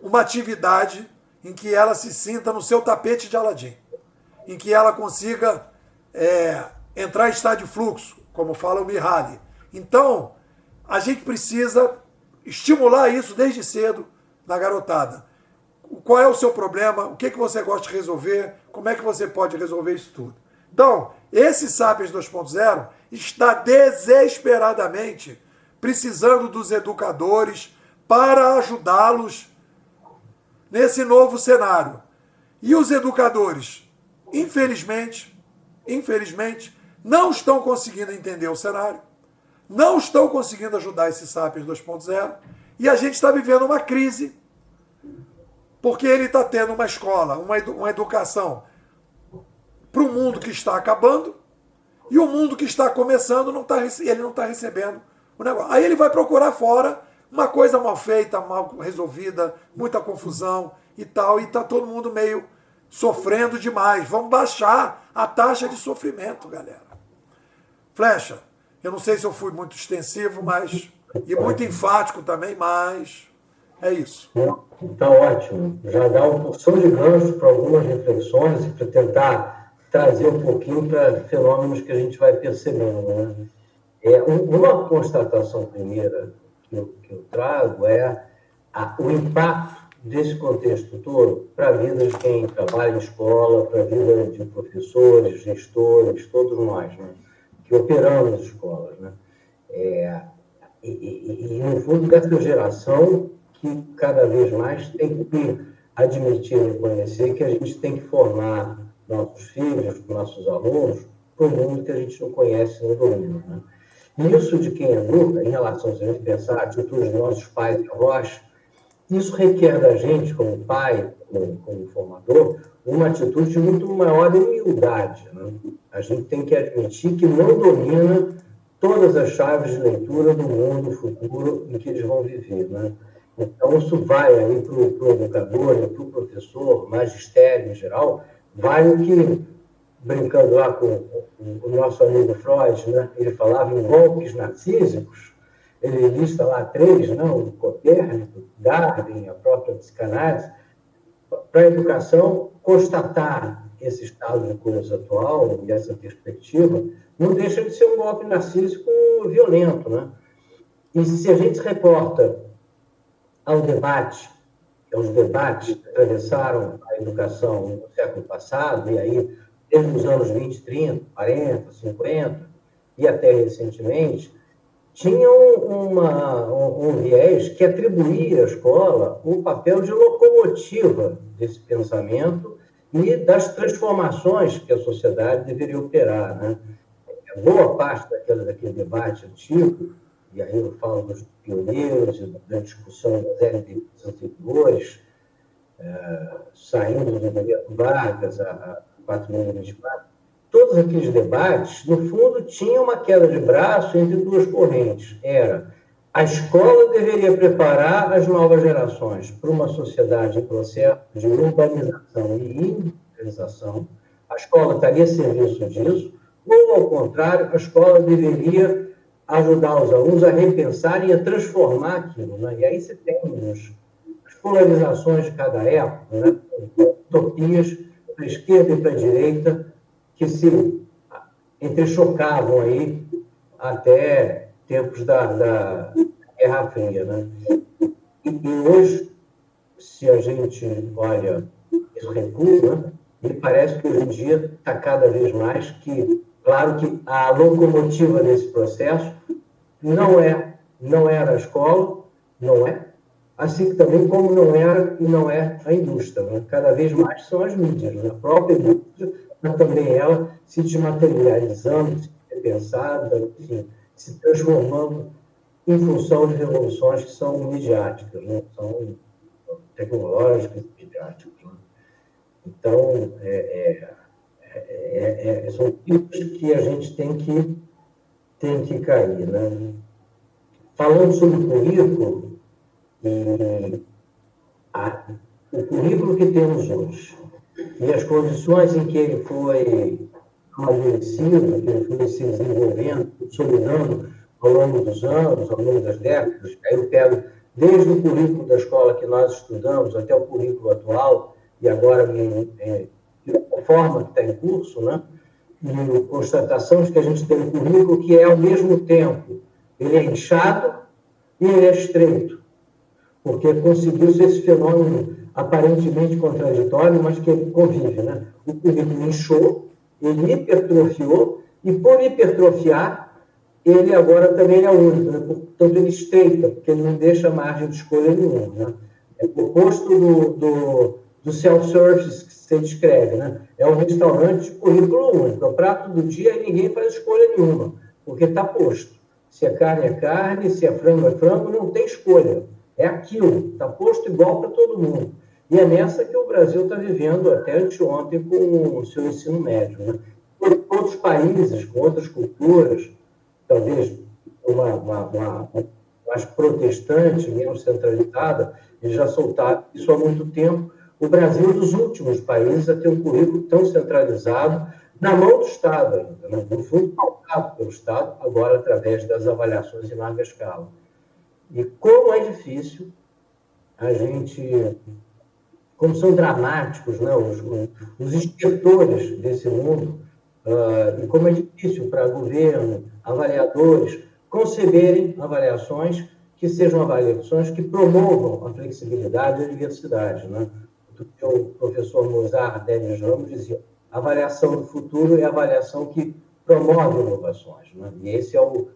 uma atividade em que ela se sinta no seu tapete de Aladim, em que ela consiga entrar em estado de fluxo, como fala o Mihaly. Então, a gente precisa estimular isso desde cedo na garotada. Qual é o seu problema? O que você gosta de resolver? Como é que você pode resolver isso tudo? Então, esse Sapiens 2.0 está desesperadamente precisando dos educadores para ajudá-los nesse novo cenário. E os educadores, infelizmente, não estão conseguindo entender o cenário, não estão conseguindo ajudar esse Sapiens 2.0, e a gente está vivendo uma crise, porque ele está tendo uma escola, uma educação para o mundo que está acabando, e o mundo que está começando, ele não está recebendo o negócio. Aí ele vai procurar fora uma coisa mal feita, mal resolvida, muita confusão e tal, e está todo mundo meio sofrendo demais. Vamos baixar a taxa de sofrimento, galera. Flecha, eu não sei se eu fui muito extensivo, e muito enfático também, mas é isso. Está ótimo. Já dá uma porção de gancho para algumas reflexões e para tentar trazer um pouquinho para fenômenos que a gente vai percebendo, né? Uma constatação primeira que eu trago o impacto desse contexto todo para a vida de quem trabalha em escola, para a vida de professores, gestores, todos nós, né, que operamos as escolas, né? No fundo, dessa geração que cada vez mais tem que admitir e reconhecer que a gente tem que formar nossos filhos, nossos alunos, para um mundo que a gente não conhece, não domina, né? E isso de quem educa, em relação a gente pensar a atitude dos nossos pais e avós, isso requer da gente, como pai, como formador, uma atitude de muito maior humildade, né? A gente tem que admitir que não domina todas as chaves de leitura do mundo futuro em que eles vão viver, né? Então, isso vai aí para o educador, para o professor, magistério em geral, vai o que, brincando lá com o nosso amigo Freud, né? Ele falava em golpes narcísicos, ele lista lá 3, não? O Copérnico, Darwin, a própria psicanálise, para a educação constatar esse estado de coisa atual e essa perspectiva, não deixa de ser um golpe narcísico violento, né? E se a gente se reporta ao debate, aos debates que atravessaram a educação no século passado, e aí, desde os anos 20, 30, 40, 50, e até recentemente, tinham um viés que atribuía à escola o papel de locomotiva desse pensamento e das transformações que a sociedade deveria operar, né? Boa parte daquele debate antigo, e aí eu falo dos pioneiros e da discussão das LDBs anteriores, saindo do governo Vargas a 4.024, todos aqueles debates, no fundo, tinham uma queda de braço entre duas correntes. Era a escola deveria preparar as novas gerações para uma sociedade em processo de urbanização e industrialização. A escola estaria a serviço disso, ou, ao contrário, a escola deveria ajudar os alunos a repensar e a transformar aquilo, né? E aí você tem as polarizações de cada época, né? Utopias para a esquerda e para a direita, que se entrechocavam aí até tempos da Guerra Fria, né? E hoje, se a gente olha esse recuo, né? Me parece que hoje em dia está cada vez mais que, claro que a locomotiva desse processo não era a escola, não é, assim também como não era e não é a indústria, né? Cada vez mais são as mídias, né? A própria indústria, mas também ela se desmaterializando, se repensando, enfim, se transformando em função de revoluções que são midiáticas, né? São tecnológicas e midiáticas, né? Então, são tipos que a gente tem que cair, né? Falando sobre o currículo, o currículo que temos hoje e as condições em que ele foi amadurecido, que ele foi se desenvolvendo, consolidando ao longo dos anos, ao longo das décadas, aí eu pego desde o currículo da escola que nós estudamos até o currículo atual, e agora a forma que está em curso, né? E constatação de que a gente tem um currículo que é, ao mesmo tempo, ele é inchado e ele é estreito, porque conseguiu-se esse fenômeno aparentemente contraditório, mas que ele convive, né? O currículo inchou, ele hipertrofiou, e por hipertrofiar, ele agora também é único, né? Portanto, ele estreita, porque ele não deixa margem de escolha nenhuma, né? É o oposto do self-service que você descreve, né? É um restaurante de currículo único, é o prato do dia e ninguém faz escolha nenhuma, porque está posto. Se é carne, se é frango, não tem escolha. É aquilo, está posto igual para todo mundo. E é nessa que o Brasil está vivendo até anteontem com o seu ensino médio, né? Outros países, com outras culturas, talvez uma mais protestante, menos centralizada, eles já soltaram isso há muito tempo. O Brasil é um dos últimos países a ter um currículo tão centralizado na mão do Estado ainda, né? No fundo, pautado pelo Estado, agora através das avaliações em larga escala. E como é difícil a gente... Como são dramáticos, né, os inspetores desse mundo, e como é difícil para governo, avaliadores, conceberem avaliações que sejam avaliações que promovam a flexibilidade e a diversidade, né? O professor Mozart Denis Ramos dizia: a avaliação do futuro é a avaliação que promove inovações, né? E esse é o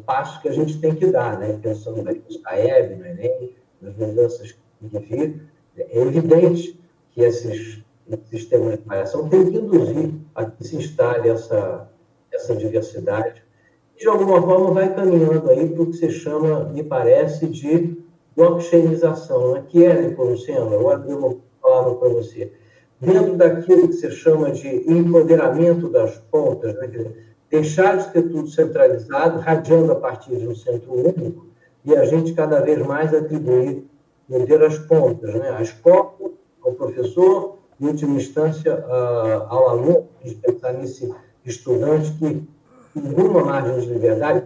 passo que a gente tem que dar, né? Pensando no SAEB, no Enem, nas mudanças que tem que vir. É evidente que esses sistemas de avaliação têm que induzir a que se instale essa diversidade. E, de alguma forma, vai caminhando aí para o que se chama, me parece, de blockchainização, né? Que é, Nepomuceno, agora eu vou falar para você, dentro daquilo que se chama de empoderamento das pontas, né? deixar de ter tudo centralizado, radiando a partir de um centro único, e a gente cada vez mais atribuir poder às pontas, né? À escola, ao professor, em última instância, ao aluno, de pensar nesse estudante que, em alguma margem de liberdade,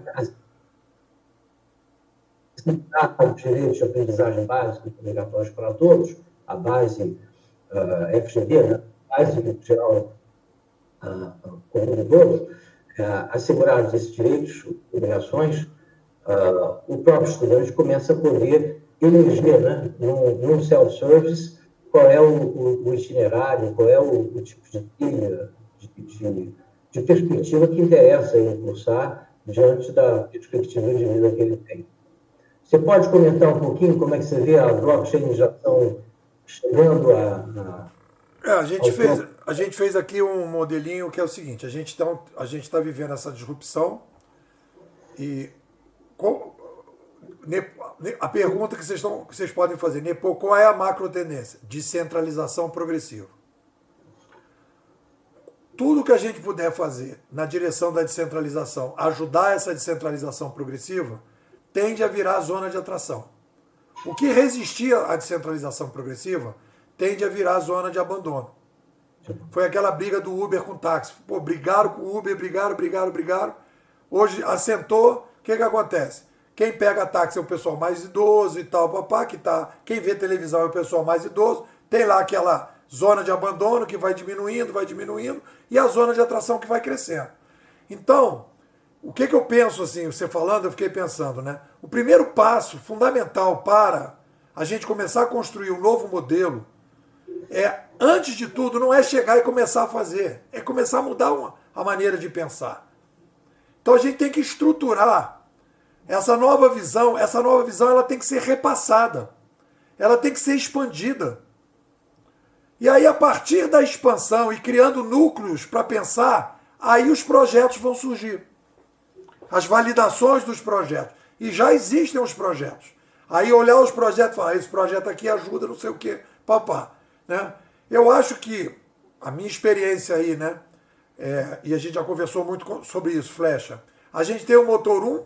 os direitos de aprendizagem básica e obrigatórios para todos, a base FGV, né? Base geral comum de todos, assegurados esses direitos, obrigações, o próprio estudante começa a poder eleger, né, num self-service, qual é o itinerário, qual é o tipo de trilha, de perspectiva que interessa ele cursar diante da perspectiva de vida que ele tem. Você pode comentar um pouquinho como é que você vê a blockchainização chegando a gente fez aqui um modelinho que é o seguinte: a gente está vivendo essa disrupção e a pergunta que vocês podem fazer, Nepo, qual é a macro tendência? Descentralização progressiva. Tudo que a gente puder fazer na direção da descentralização, ajudar essa descentralização progressiva, tende a virar zona de atração. O que resistia à descentralização progressiva tende a virar zona de abandono. Foi aquela briga do Uber com o táxi. Pô, brigaram com o Uber, brigaram. Hoje assentou, o que acontece? Quem pega táxi é o pessoal mais idoso e tal, papá, quem vê televisão é o pessoal mais idoso, tem lá aquela zona de abandono que vai diminuindo, e a zona de atração que vai crescendo. Então, o que eu penso, assim, você falando, eu fiquei pensando, né? O primeiro passo fundamental para a gente começar a construir um novo modelo antes de tudo, não é chegar e começar a fazer, é começar a mudar a maneira de pensar. Então a gente tem que estruturar essa nova visão ela tem que ser repassada, ela tem que ser expandida. E aí, a partir da expansão e criando núcleos para pensar, aí os projetos vão surgir. As validações dos projetos. E já existem os projetos. Aí olhar os projetos e falar, esse projeto aqui ajuda, não sei o quê, papá. Né? Eu acho que a minha experiência aí, né? E a gente já conversou muito sobre isso, Flecha. A gente tem o Motor 1,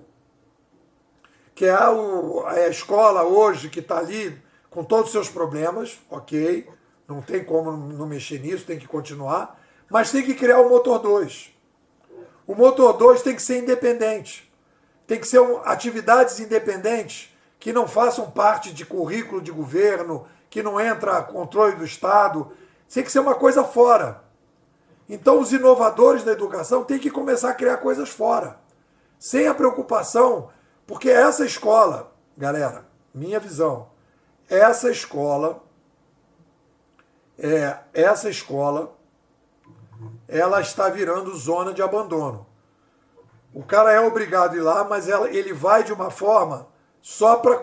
que é a escola hoje que está ali com todos os seus problemas, ok, não tem como não mexer nisso, tem que continuar, mas tem que criar o Motor 2. O Motor 2 tem que ser independente, tem que ser atividades independentes que não façam parte de currículo de governo, que não entra controle do Estado, tem que ser uma coisa fora. Então os inovadores da educação têm que começar a criar coisas fora, sem a preocupação, porque essa escola, galera, minha visão, essa escola, ela está virando zona de abandono. O cara é obrigado a ir lá, mas ele vai de uma só para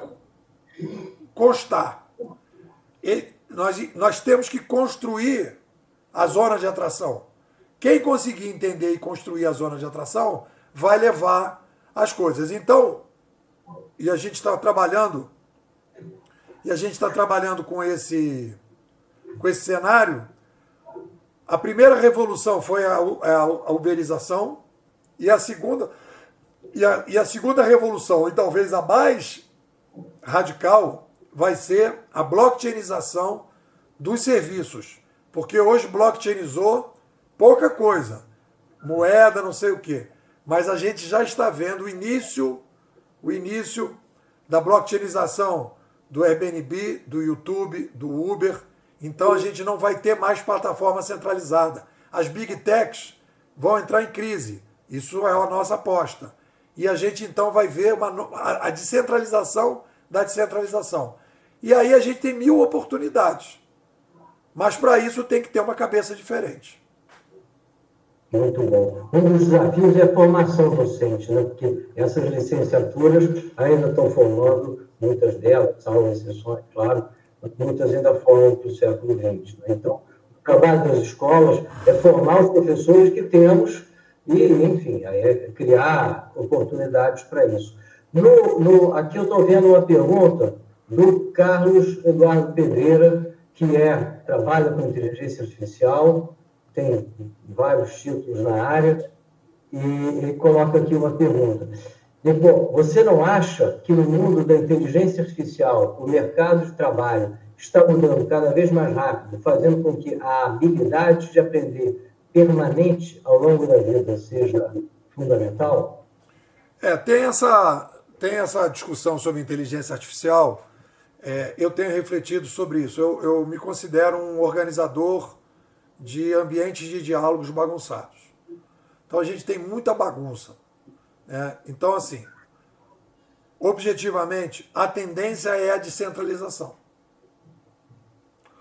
constar. Nós temos que construir a zona de atração. Quem conseguir entender e construir a zona de atração vai levar as coisas. Então, e a gente está trabalhando com esse cenário. A primeira revolução foi a uberização e a segunda revolução, e talvez a mais radical, vai ser a blockchainização dos serviços. Porque hoje blockchainizou pouca coisa, moeda, não sei o quê. Mas a gente já está vendo o início da blockchainização do Airbnb, do YouTube, do Uber. Então a gente não vai ter mais plataforma centralizada. As big techs vão entrar em crise. Isso é a nossa aposta. E a gente então vai ver a descentralização da descentralização. E aí a gente tem 1000 oportunidades. Mas para isso tem que ter uma cabeça diferente. Muito bom. Um dos desafios é a formação docente, né? Porque essas licenciaturas ainda estão formando, muitas delas, salvo exceções, claro, muitas ainda formam para o século XX. Né? Então, o trabalho das escolas é formar os professores que temos e, enfim, criar oportunidades para isso. Aqui eu estou vendo uma pergunta do Carlos Eduardo Pedreira, que trabalha com inteligência artificial, tem vários títulos na área, E ele coloca aqui uma pergunta. Bom, você não acha que no mundo da inteligência artificial o mercado de trabalho está mudando cada vez mais rápido, fazendo com que a habilidade de aprender permanente ao longo da vida seja fundamental? Tem essa discussão sobre inteligência artificial. Eu tenho refletido sobre isso. Eu me considero um organizador de ambientes de diálogos bagunçados. Então a gente tem muita bagunça. Então, assim, objetivamente, a tendência é a descentralização.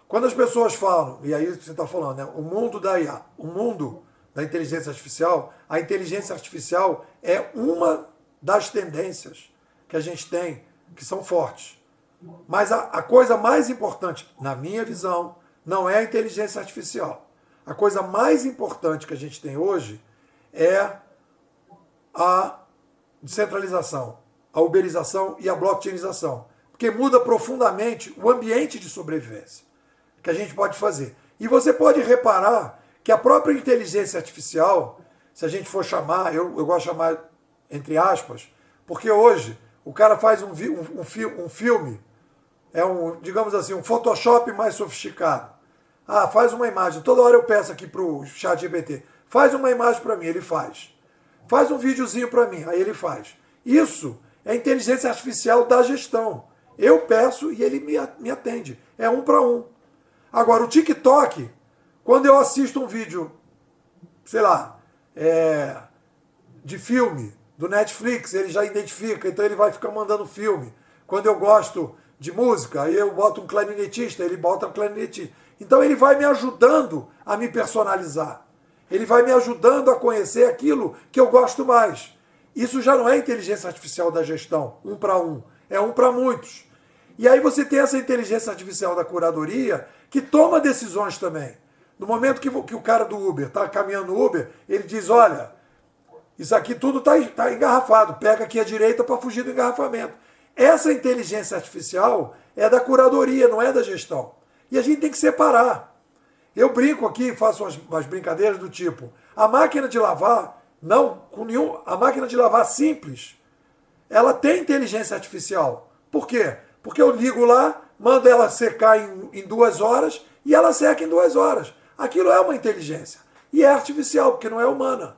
Quando as pessoas falam, e aí você está falando, né, o mundo da IA, o mundo da inteligência artificial, a inteligência artificial é uma das tendências que a gente tem, que são fortes. Mas a coisa mais importante, na minha visão, não é a inteligência artificial. A coisa mais importante que a gente tem hoje é a descentralização, a uberização e a blockchainização. Porque muda profundamente o ambiente de sobrevivência que a gente pode fazer. E você pode reparar que a própria inteligência artificial, se a gente for chamar, eu gosto de chamar entre aspas, porque hoje o cara faz um filme, digamos assim, um Photoshop mais sofisticado. Faz uma imagem. Toda hora eu peço aqui para o ChatGPT, faz uma imagem para mim, ele faz. Faz um videozinho para mim, aí ele faz. Isso é inteligência artificial da gestão. Eu peço e ele me atende. É 1 para 1. Agora, o TikTok, quando eu assisto um vídeo, sei lá, de filme, do Netflix, ele já identifica, então ele vai ficar mandando filme. Quando eu gosto de música, aí eu boto um clarinetista, ele bota um clarinetista. Então ele vai me ajudando a me personalizar. Ele vai me ajudando a conhecer aquilo que eu gosto mais. Isso já não é inteligência artificial da gestão, 1 para 1. É 1 para muitos. E aí você tem essa inteligência artificial da curadoria que toma decisões também. No momento que o cara do Uber está caminhando no Uber, ele diz, olha, isso aqui tudo está engarrafado, pega aqui à direita para fugir do engarrafamento. Essa inteligência artificial é da curadoria, não é da gestão. E a gente tem que separar. Eu brinco aqui, faço umas brincadeiras do tipo, a máquina de lavar, a máquina de lavar simples, ela tem inteligência artificial. Por quê? Porque eu ligo lá, mando ela secar em 2 horas e ela seca em 2 horas. Aquilo é uma inteligência. E é artificial, porque não é humana.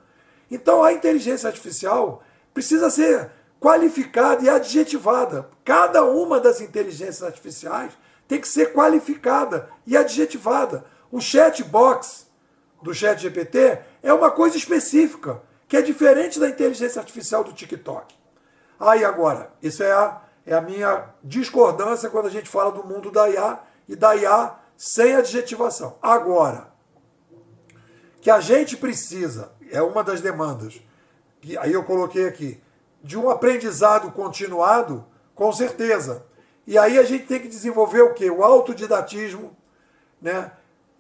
Então a inteligência artificial precisa ser qualificada e adjetivada. Cada uma das inteligências artificiais tem que ser qualificada e adjetivada. O chatbox do ChatGPT é uma coisa específica, que é diferente da inteligência artificial do TikTok. E agora, isso é a minha discordância quando a gente fala do mundo da IA e da IA sem adjetivação. Agora, que a gente precisa, é uma das demandas, que aí eu coloquei aqui, de um aprendizado continuado, com certeza. E aí a gente tem que desenvolver o quê? O autodidatismo, né?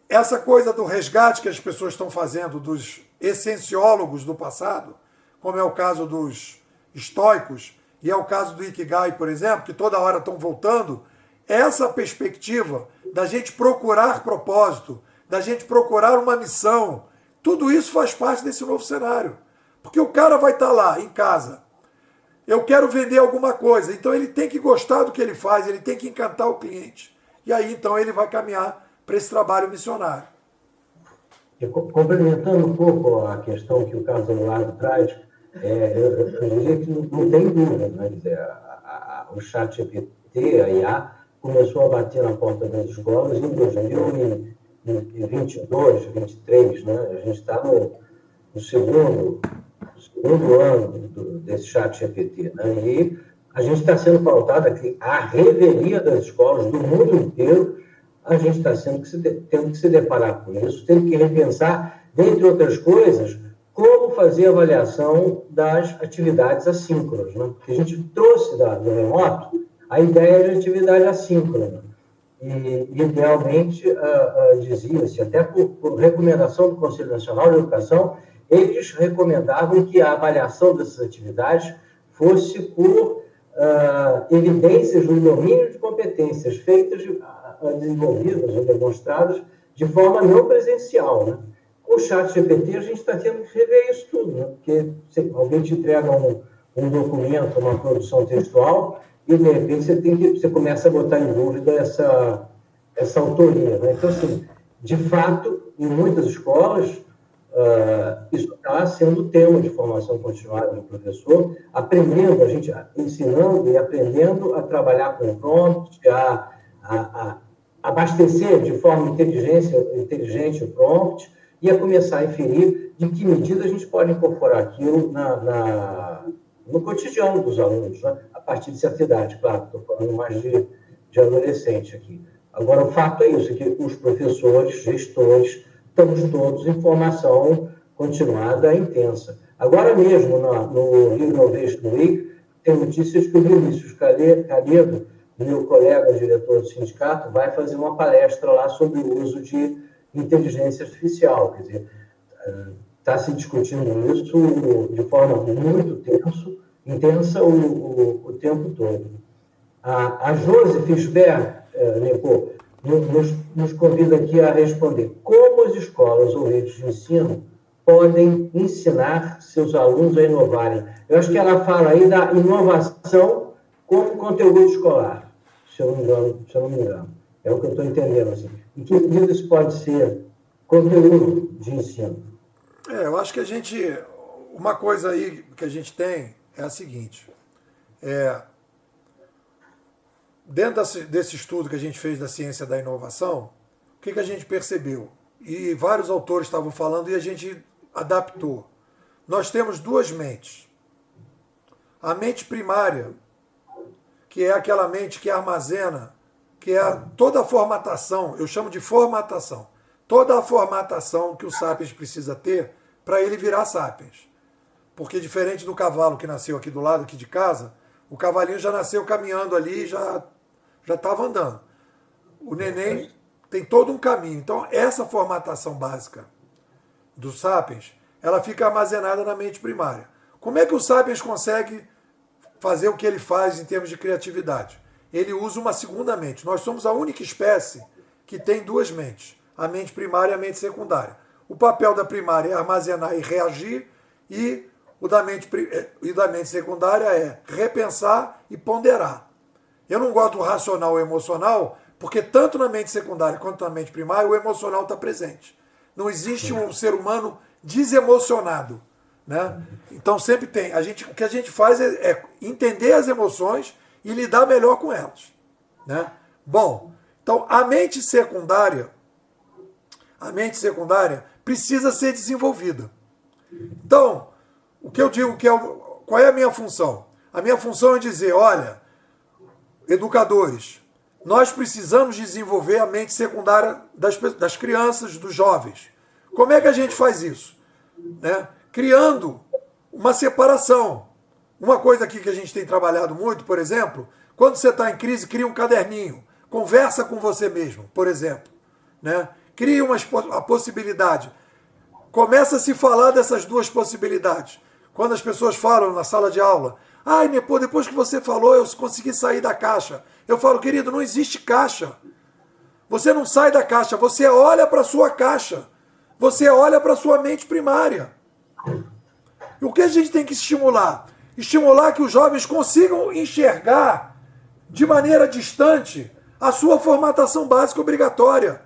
Essa coisa do resgate que as pessoas estão fazendo dos essenciólogos do passado, como é o caso dos estoicos, e é o caso do Ikigai, por exemplo, que toda hora estão voltando, essa perspectiva da gente procurar propósito, da gente procurar uma missão, tudo isso faz parte desse novo cenário. Porque o cara vai estar lá, em casa, eu quero vender alguma coisa, então ele tem que gostar do que ele faz, ele tem que encantar o cliente. E aí, então, ele vai caminhar para esse trabalho missionário. Complementando um pouco a questão que o Carlos Eduardo traz, eu diria que não tem dúvida, né? O ChatGPT, a IA, começou a bater na porta das escolas em 2022, 2023, né? A gente está no segundo ano desse ChatGPT, né? E a gente está sendo pautado aqui, a revelia das escolas do mundo inteiro, a gente está tendo que se deparar com isso, tendo que repensar, dentre outras coisas, como fazer a avaliação das atividades assíncronas, né? Porque a gente trouxe do remoto a ideia de atividade assíncrona. E, idealmente, dizia-se, até por recomendação do Conselho Nacional de Educação, eles recomendavam que a avaliação dessas atividades fosse por evidências do domínio de competências feitas, desenvolvidas ou demonstradas de forma não presencial, né? Com o chat GPT, a gente está tendo que rever isso tudo, né? Porque alguém te entrega um documento, uma produção textual, e, de repente, você começa a botar em dúvida essa autoria, né? Então, assim, de fato, em muitas escolas, isso está sendo tema de formação continuada do professor, aprendendo, a gente ensinando e aprendendo a trabalhar com prompts, a abastecer de forma inteligente o prompt e a começar a inferir de que medida a gente pode incorporar aquilo no cotidiano dos alunos, né? A partir de certa idade, claro, estou falando mais de adolescente aqui. Agora, o fato é isso, que os professores, gestores, estamos todos em formação continuada intensa. Agora mesmo, no Innovation Week, tem notícias que o Vinícius Canedo, meu colega diretor do sindicato, vai fazer uma palestra lá sobre o uso de inteligência artificial. Quer dizer, está se discutindo isso de forma muito intensa o tempo todo. A Josi Fischberg, Nepo, nos convida aqui a responder como as escolas ou redes de ensino podem ensinar seus alunos a inovarem. Eu acho que ela fala aí da inovação como conteúdo escolar, se eu não me engano. É o que eu estou entendendo. Assim. Em que medida isso pode ser conteúdo de ensino? Eu acho que uma coisa aí que a gente tem é a seguinte, dentro desse estudo que a gente fez da ciência da inovação, o que a gente percebeu? E vários autores estavam falando e a gente adaptou. Nós temos duas mentes. A mente primária, que é aquela mente que armazena, que é toda a formatação, eu chamo de formatação, toda a formatação que o Sapiens precisa ter para ele virar Sapiens. Porque diferente do cavalo que nasceu aqui do lado, aqui de casa, o cavalinho já nasceu caminhando ali, já estava andando. O neném tem todo um caminho. Então, essa formatação básica do Sapiens, ela fica armazenada na mente primária. Como é que o Sapiens consegue fazer o que ele faz em termos de criatividade? Ele usa uma segunda mente. Nós somos a única espécie que tem duas mentes, a mente primária e a mente secundária. O papel da primária é armazenar e reagir, e o da mente secundária é repensar e ponderar. Eu não gosto do racional ou emocional, porque tanto na mente secundária quanto na mente primária, o emocional está presente. Não existe um ser humano desemocionado. Né? Então sempre tem. O que a gente faz é entender as emoções e lidar melhor com elas. Né? Bom, então a mente secundária precisa ser desenvolvida. Então, o que eu digo qual é a minha função? A minha função é dizer, olha, educadores, nós precisamos desenvolver a mente secundária das crianças, dos jovens. Como é que a gente faz isso? Né? Criando uma separação. Uma coisa aqui que a gente tem trabalhado muito, por exemplo, quando você está em crise, cria um caderninho. Conversa com você mesmo, por exemplo. Né? Cria a possibilidade. Começa a se falar dessas duas possibilidades. Quando as pessoas falam na sala de aula, ai, Nepo, depois que você falou, eu consegui sair da caixa. Eu falo, querido, não existe caixa. Você não sai da caixa, você olha para a sua caixa. Você olha para a sua mente primária. E o que a gente tem que estimular? Estimular que os jovens consigam enxergar de maneira distante a sua formatação básica obrigatória.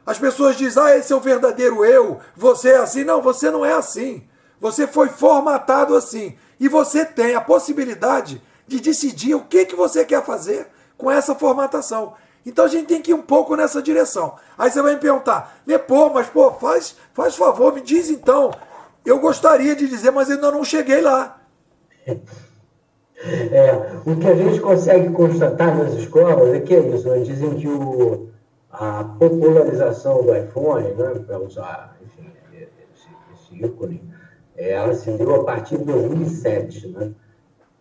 As pessoas dizem, esse é o verdadeiro eu, você é assim. Não, você não é assim. Você foi formatado assim. E você tem a possibilidade de decidir o que você quer fazer com essa formatação. Então a gente tem que ir um pouco nessa direção. Aí você vai me perguntar, faz favor, me diz então. Eu gostaria de dizer, mas ainda não cheguei lá. O que a gente consegue constatar nas escolas é que é isso. Né? Dizem que a popularização do iPhone, né, para usar enfim, esse ícone, ela se deu a partir de 2007. Né?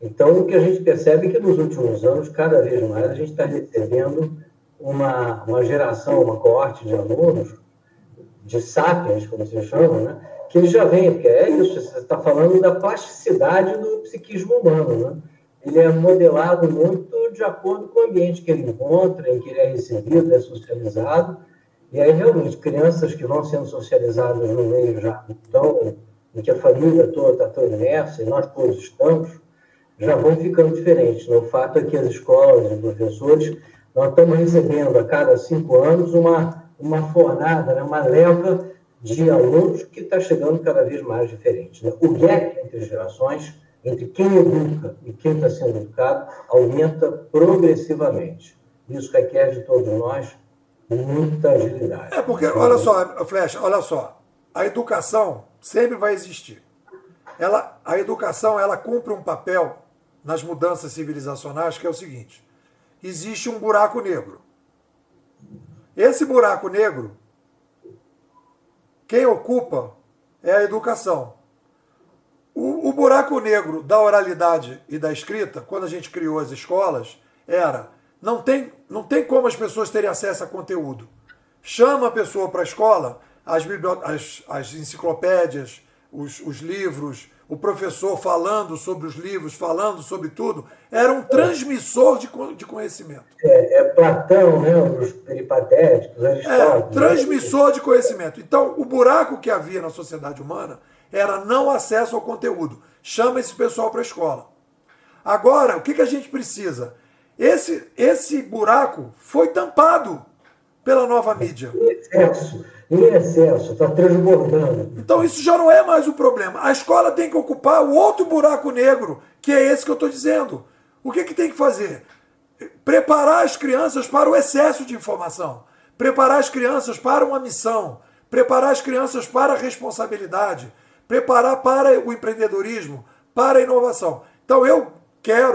Então, o que a gente percebe é que nos últimos anos, cada vez mais, a gente está recebendo uma geração, uma coorte de alunos, de sapiens, como se chama, né? Que eles já vêm, porque é isso, você está falando da plasticidade do psiquismo humano. Né? Ele é modelado muito de acordo com o ambiente que ele encontra, em que ele é recebido, é socializado. E aí, realmente, crianças que vão sendo socializadas no meio já então, em que a família toda está tão imersa, e nós todos estamos, já vão ficando diferentes. O fato é que as escolas e professores, nós estamos recebendo a cada 5 anos uma fornada, né, uma leva de alunos que está chegando cada vez mais diferente. Né? O gap entre gerações, entre quem educa e quem está sendo educado, aumenta progressivamente. Isso requer de todos nós muita agilidade. Porque, olha só, Flecha, olha só, a educação sempre vai existir. A educação, ela cumpre um papel nas mudanças civilizacionais, que é o seguinte: existe um buraco negro. Esse buraco negro, quem ocupa é a educação. O buraco negro da oralidade e da escrita, quando a gente criou as escolas, não tem como as pessoas terem acesso a conteúdo. Chama a pessoa para a escola, as enciclopédias, os livros, o professor falando sobre os livros, falando sobre tudo, era um transmissor de conhecimento. Platão, né, os peripatéticos, Aristóteles. Transmissor de conhecimento. Então, o buraco que havia na sociedade humana era não acesso ao conteúdo. Chama esse pessoal para a escola. Agora, o que a gente precisa? Esse buraco foi tampado pela nova mídia. Em excesso, está transbordando. Então isso já não é mais o problema. A escola tem que ocupar o outro buraco negro, que é esse que eu estou dizendo. O que tem que fazer? Preparar as crianças para o excesso de informação. Preparar as crianças para uma missão. Preparar as crianças para a responsabilidade. Preparar para o empreendedorismo, para a inovação. Então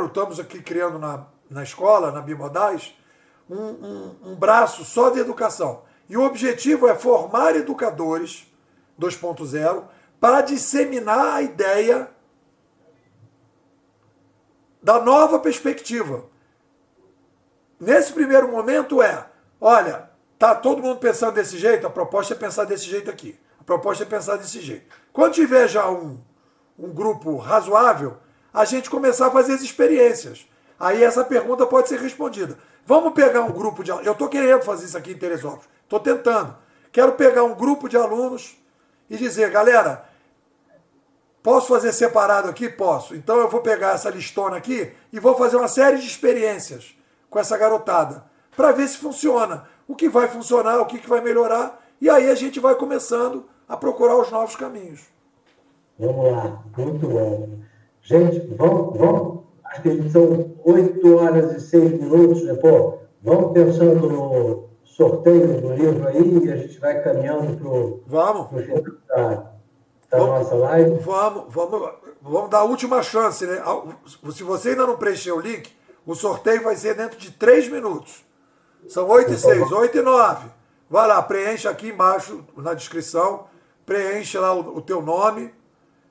estamos aqui criando na escola, na Bimodais, um braço só de educação. E o objetivo é formar educadores 2.0 para disseminar a ideia da nova perspectiva. Nesse primeiro momento olha, tá todo mundo pensando desse jeito, a proposta é pensar desse jeito aqui. A proposta é pensar desse jeito. Quando tiver já um grupo razoável, a gente começar a fazer as experiências. Aí essa pergunta pode ser respondida. Vamos pegar um grupo de alunos. Eu estou querendo fazer isso aqui em Teresópolis. Estou tentando. Quero pegar um grupo de alunos e dizer, galera, posso fazer separado aqui? Posso. Então eu vou pegar essa listona aqui e vou fazer uma série de experiências com essa garotada para ver se funciona. O que vai funcionar, o que vai melhorar. E aí a gente vai começando a procurar os novos caminhos. Vamos lá. Muito bom. Gente, vamos. Acho que são 8 horas e 6 minutos, né? Pô, vamos pensando no sorteio do livro aí e a gente vai caminhando para o final da nossa live. Vamos dar a última chance, né? Se você ainda não preencheu o link, o sorteio vai ser dentro de 3 minutos. São 8 e 6, 8 e 9. Vai lá, preenche aqui embaixo na descrição, preenche lá o teu nome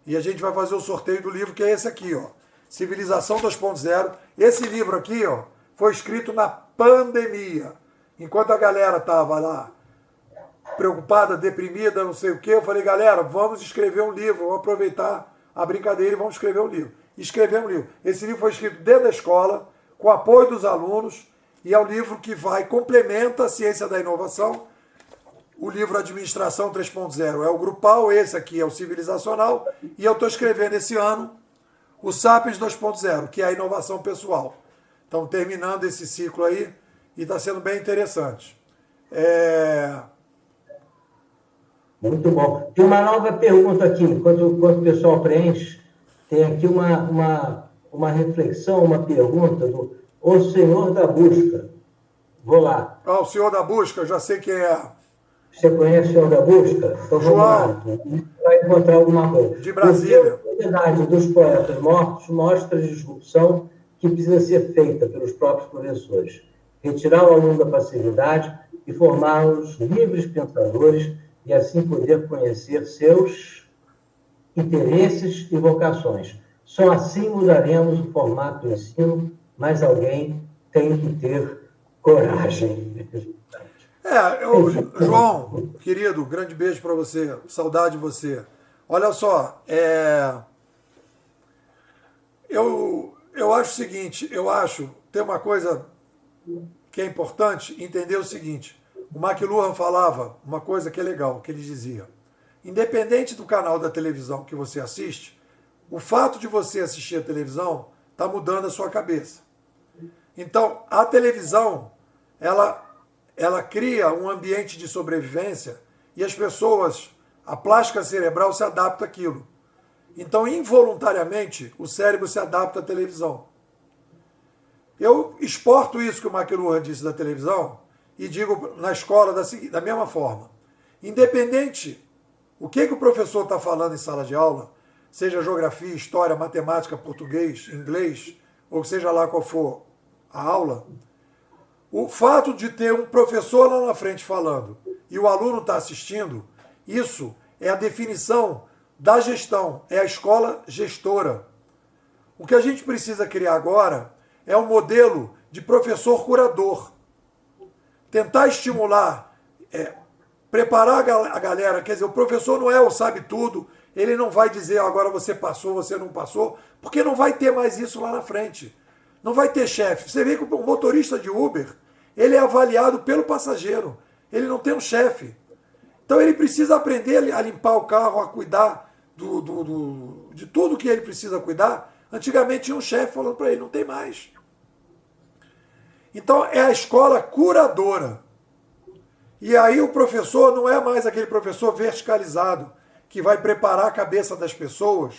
e a gente vai fazer o sorteio do livro, que é esse aqui, ó. Civilização 2.0. Esse livro aqui, ó, foi escrito na pandemia. Enquanto a galera estava lá preocupada, deprimida, não sei o quê, eu falei, galera, vamos escrever um livro, vamos aproveitar a brincadeira e vamos escrever um livro. Escrever um livro. Esse livro foi escrito dentro da escola, com apoio dos alunos, e é um livro que complementa a ciência da inovação. O livro Administração 3.0 é o grupal, esse aqui é o civilizacional, e eu estou escrevendo esse ano o Sapiens 2.0, que é a inovação pessoal. Então, terminando esse ciclo aí, e está sendo bem interessante. Muito bom. Tem uma nova pergunta aqui, enquanto o pessoal preenche, tem aqui uma reflexão, uma pergunta do O Senhor da Busca. Vou lá. O Senhor da Busca, eu já sei quem é. Você conhece o Senhor da Busca? Então vamos lá. Vai encontrar alguma coisa. De Brasília. A sociedade dos poetas mortos mostra a disrupção que precisa ser feita pelos próprios professores. Retirar o aluno da passividade e formá-los livres pensadores e assim poder conhecer seus interesses e vocações. Só assim mudaremos o formato do ensino, mas alguém tem que ter coragem. João, querido, grande beijo para você, saudade de você. Olha só, eu acho o seguinte, tem uma coisa que é importante entender o seguinte, O McLuhan falava uma coisa que é legal, que ele dizia: independente do canal da televisão que você assiste, o fato de você assistir a televisão está mudando a sua cabeça. Então, a televisão, ela cria um ambiente de sobrevivência e as pessoas, a plástica cerebral se adapta àquilo. Então, involuntariamente, o cérebro se adapta à televisão. Eu exporto isso que o McLuhan disse da televisão e digo na escola da mesma forma. Independente o que o professor está falando em sala de aula, seja geografia, história, matemática, português, inglês, ou seja lá qual for a aula, o fato de ter um professor lá na frente falando e o aluno está assistindo, isso é a definição da gestão, é a escola gestora. O que a gente precisa criar agora é um modelo de professor curador. Tentar estimular, preparar a galera, quer dizer, o professor não é o sabe tudo, ele não vai dizer agora você passou, você não passou, porque não vai ter mais isso lá na frente. Não vai ter chefe. Você vê que o motorista de Uber, ele é avaliado pelo passageiro, ele não tem um chefe. Então ele precisa aprender a limpar o carro, a cuidar de tudo que ele precisa cuidar. Antigamente tinha um chefe falando para ele, não tem mais. Então é a escola curadora. E aí o professor não é mais aquele professor verticalizado que vai preparar a cabeça das pessoas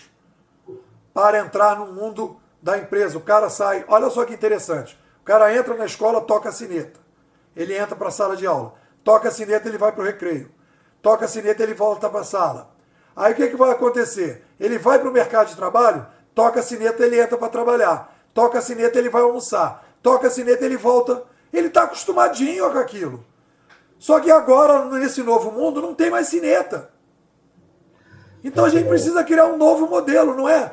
para entrar no mundo da empresa. O cara sai, olha só que interessante, o cara entra na escola, toca a sineta. Ele entra para a sala de aula. Toca a sineta, ele vai para o recreio. Toca a sineta, ele volta para a sala. Aí o que vai acontecer? Ele vai para o mercado de trabalho, toca a sineta, ele entra para trabalhar. Toca a sineta, ele vai almoçar. Toca a sineta, ele volta. Ele está acostumadinho com aquilo. Só que agora, nesse novo mundo, não tem mais sineta. Então a gente precisa criar um novo modelo, não é?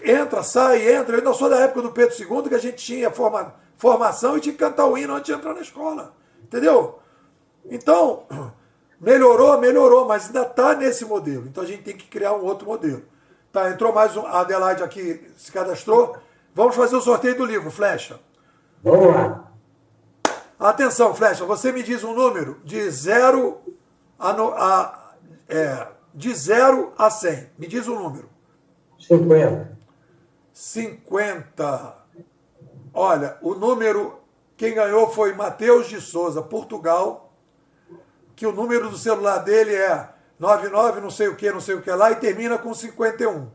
Entra, sai, entra. Eu ainda sou da época do Pedro II, que a gente tinha formação e tinha que cantar o hino antes de entrar na escola. Entendeu? Então, melhorou, mas ainda está nesse modelo. Então a gente tem que criar um outro modelo. Tá, entrou mais um. A Adelaide aqui se cadastrou. Vamos fazer o sorteio do livro, Flecha. Vamos lá. Atenção, Flecha, você me diz um número de 0 a 100. Me diz um número. 50. 50. Olha, o número, quem ganhou foi Matheus de Souza, Portugal, que o número do celular dele é 99 não sei o que lá, e termina com 51.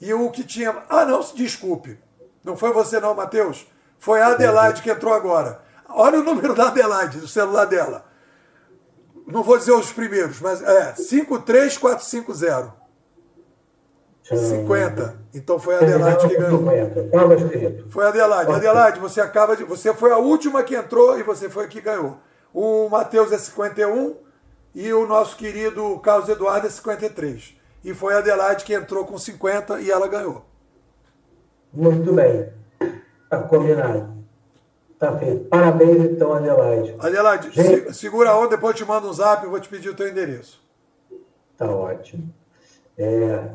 E o que tinha... Ah, não, desculpe. Não foi você não, Matheus. Foi a Adelaide que entrou agora. Olha o número da Adelaide, do celular dela. Não vou dizer os primeiros, mas 53450. 50. Então foi a Adelaide que ganhou. Foi a Adelaide. Adelaide, você foi a última que entrou e você foi a que ganhou. O Matheus é 51 e o nosso querido Carlos Eduardo é 53. E foi a Adelaide que entrou com 50 e ela ganhou. Muito bem. Está combinado. Está feito. Parabéns, então, Adelaide. Adelaide, segura a onda, depois eu te mando um zap e vou te pedir o teu endereço. Está ótimo.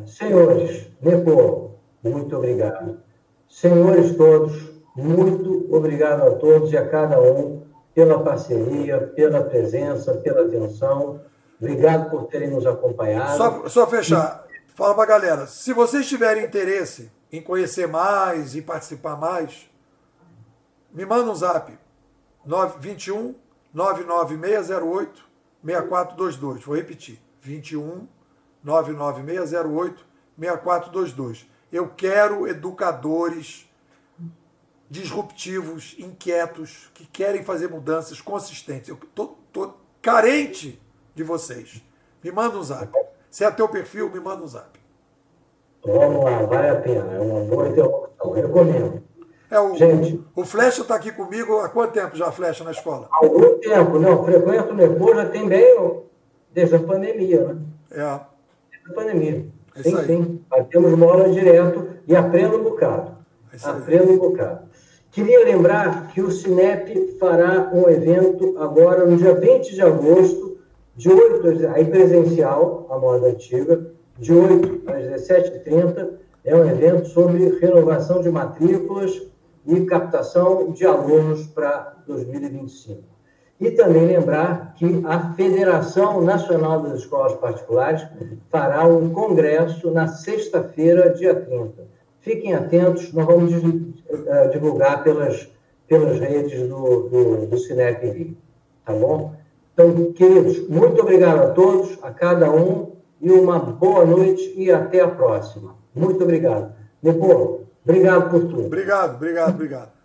Senhores, Nepo, muito obrigado. Senhores todos, muito obrigado a todos e a cada um pela parceria, pela presença, pela atenção. Obrigado por terem nos acompanhado. Só fechar, fala para a galera, se vocês tiverem interesse em conhecer mais e participar mais, me manda um zap, 21 99608 6422. Vou repetir, 21 99608 6422. Eu quero educadores disruptivos, inquietos, que querem fazer mudanças consistentes. Eu tô carente de vocês. Me manda um zap. Se é teu perfil, me manda um zap. Vamos lá, vale a pena. É uma boa interlocução. Recomendo. Gente, o Flecha está aqui comigo há quanto tempo já, Flecha, na escola? Há algum tempo. Não, frequento o Nepo já tem bem desde a pandemia, né? Desde a pandemia. Sim. Batemos bola direto e aprendo um bocado. Aprendo um bocado. Queria lembrar que o Cinep fará um evento agora no dia 20 de agosto, de 8 aí presencial, a moda antiga, de 8 às 17h30. É um evento sobre renovação de matrículas e captação de alunos para 2025. E também lembrar que a Federação Nacional das Escolas Particulares fará um congresso na sexta-feira, dia 30. Fiquem atentos, nós vamos divulgar pelas redes do Cinep Rio, tá bom? Então, queridos, muito obrigado a todos, a cada um, e uma boa noite e até a próxima. Muito obrigado. Nepô, obrigado por tudo. Obrigado.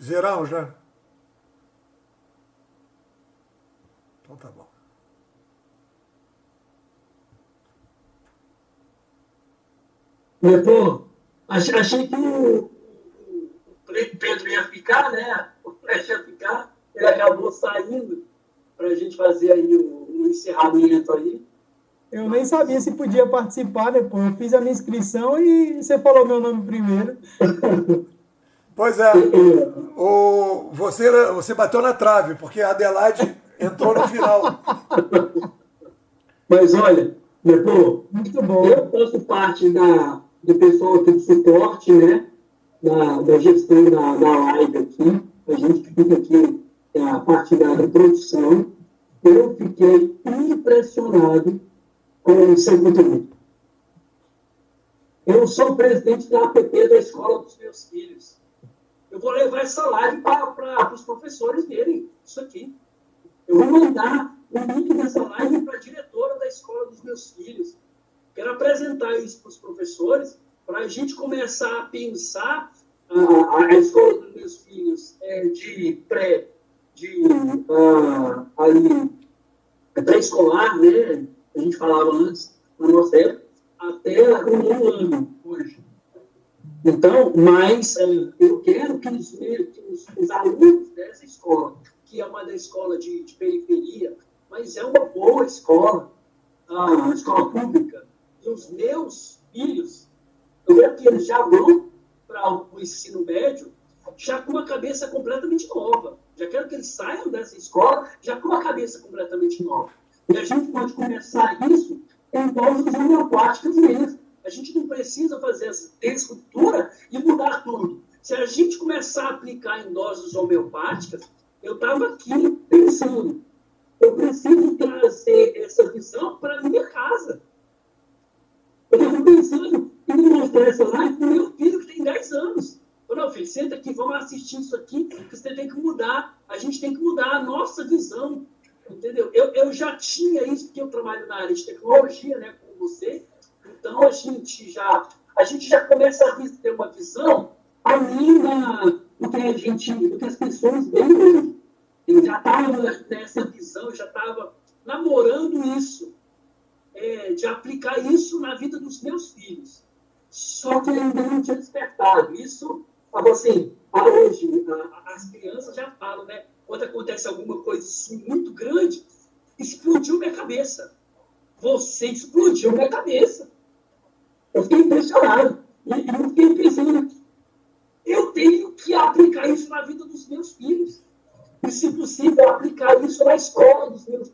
Zeramos, né? Então tá bom. Pô, achei que o Pedro ia ficar, né? O Flecha ia ficar, ele acabou saindo para a gente fazer aí o encerramento aí. Eu nem sabia se podia participar depois. Eu fiz a minha inscrição e você falou meu nome primeiro. Pois é. Você bateu na trave, porque a Adelaide entrou no final. Mas olha, pô, muito bom. Eu faço parte do pessoal aqui de suporte, né? Da gestão da live aqui. A gente fica aqui a parte da produção. Eu fiquei impressionado com o seu conteúdo. Eu sou o presidente da APP da escola dos meus filhos. Eu vou levar essa live para os professores verem isso aqui. Eu vou mandar o link dessa live para a diretora da escola dos meus filhos. Quero apresentar isso para os professores, para a gente começar a pensar a escola dos meus filhos pré-escolar, né? A gente falava antes, na nossa época, até um ano hoje. Então, mas eu quero que os alunos dessa escola, que é uma da escola de periferia, mas é uma boa escola, a escola pública, e os meus filhos, eu quero que eles já vão para o ensino médio já com uma cabeça completamente nova. Já quero que eles saiam dessa escola já com uma cabeça completamente nova. E a gente pode começar isso em doses homeopáticas mesmo. A gente não precisa fazer essa desruptura e mudar tudo. Se a gente começar a aplicar em doses homeopáticas, eu estava aqui pensando, eu preciso trazer essa visão para a minha casa. Eu estava pensando em mostrar essa live para o meu filho que tem 10 anos. Não, filho, senta aqui, vamos assistir isso aqui, que você tem que mudar. A gente tem que mudar a nossa visão. Entendeu? Eu já tinha isso, porque eu trabalho na área de tecnologia, né, com você. Então, a gente já começa a ter uma visão além do que as pessoas veem hoje. Eu já estava nessa visão, já estava namorando isso, de aplicar isso na vida dos meus filhos. Só que eu ainda não tinha despertado. Isso, assim, hoje, as crianças já falam, né? Quando acontece alguma coisa assim, muito grande, explodiu minha cabeça. Você explodiu minha cabeça. Eu fiquei impressionado. E eu fiquei pensando, eu tenho que aplicar isso na vida dos meus filhos. E, se possível, aplicar isso na escola dos meus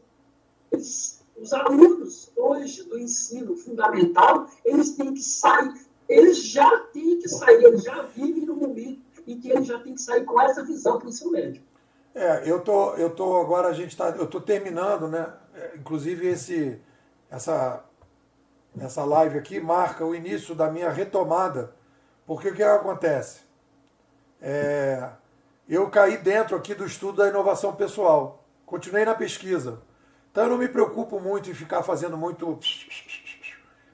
filhos. Os alunos, hoje, do ensino fundamental, eles têm que sair. Eles já têm que sair, eles já vivem no momento em que eles já têm que sair com essa visão para o ensino médio. Eu tô agora, eu tô terminando, né? Inclusive essa live aqui marca o início da minha retomada, porque o que acontece? Eu caí dentro aqui do estudo da inovação pessoal, continuei na pesquisa, então eu não me preocupo muito em ficar fazendo muito,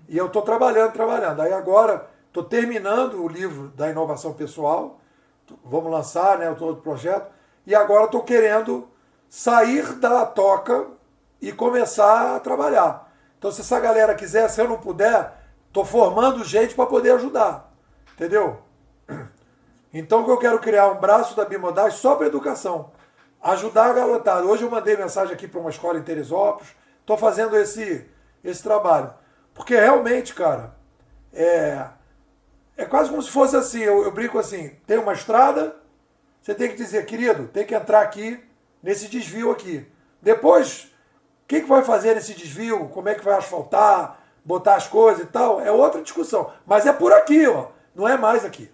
e eu estou trabalhando, aí agora estou terminando o livro da inovação pessoal, vamos lançar, né, todo o projeto, e agora estou querendo sair da toca e começar a trabalhar. Então, se essa galera quiser, se eu não puder, estou formando gente para poder ajudar. Entendeu? Então, eu quero criar um braço da Bimodal só para educação. ajudar a garotada. Hoje eu mandei mensagem aqui para uma escola em Teresópolis, estou fazendo esse trabalho. Porque realmente, cara, é quase como se fosse assim, eu brinco assim, tem uma estrada, você tem que dizer, querido, tem que entrar aqui, nesse desvio aqui. Depois, o que vai fazer nesse desvio, como é que vai asfaltar, botar as coisas e tal, é outra discussão. Mas é por aqui, ó, não é mais aqui.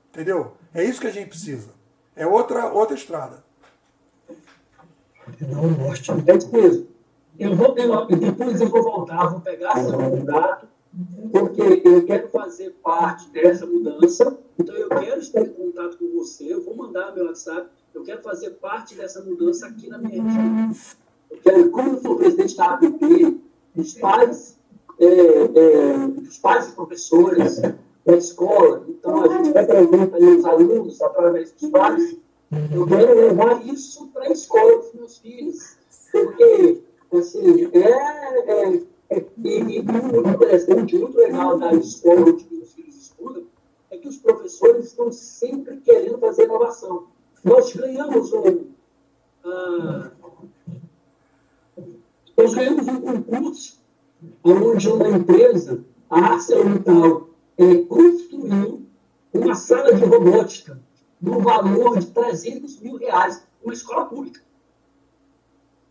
Entendeu? É isso que a gente precisa. É outra estrada. É isso mesmo. Depois eu vou voltar, vou pegar esse contrato, porque eu quero fazer parte dessa mudança, então eu quero estar em contato com você, eu vou mandar meu WhatsApp, eu quero fazer parte dessa mudança aqui na minha região. Eu quero, como eu sou presidente da APP, os pais e professores da escola, então a gente representa aí os alunos através dos pais, eu quero levar isso para a escola dos meus filhos, porque, assim, muito interessante, muito legal da escola onde meus filhos estudam, é que os professores estão sempre querendo fazer inovação. Nós ganhamos um concurso onde uma empresa, a ArcelorMittal, construiu uma sala de robótica no valor de R$300 mil, uma escola pública.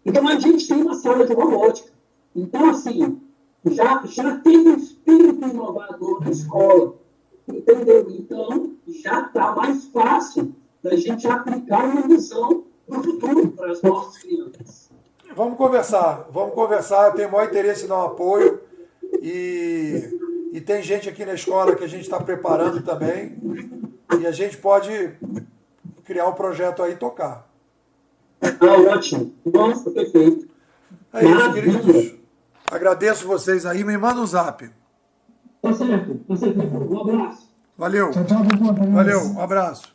Então, a gente tem uma sala de robótica. Então, assim, já tem um espírito inovador na escola, entendeu? Então, já está mais fácil da gente aplicar uma visão para o futuro, para as nossas crianças. Vamos conversar, eu tenho o maior interesse em dar um apoio e tem gente aqui na escola que a gente está preparando também e a gente pode criar um projeto aí e tocar. Ótimo. Nossa, perfeito. É isso, queridos. Agradeço vocês aí, me manda um zap. Tá certo. Um abraço. Valeu. Tchau, tchau, Valeu, um abraço.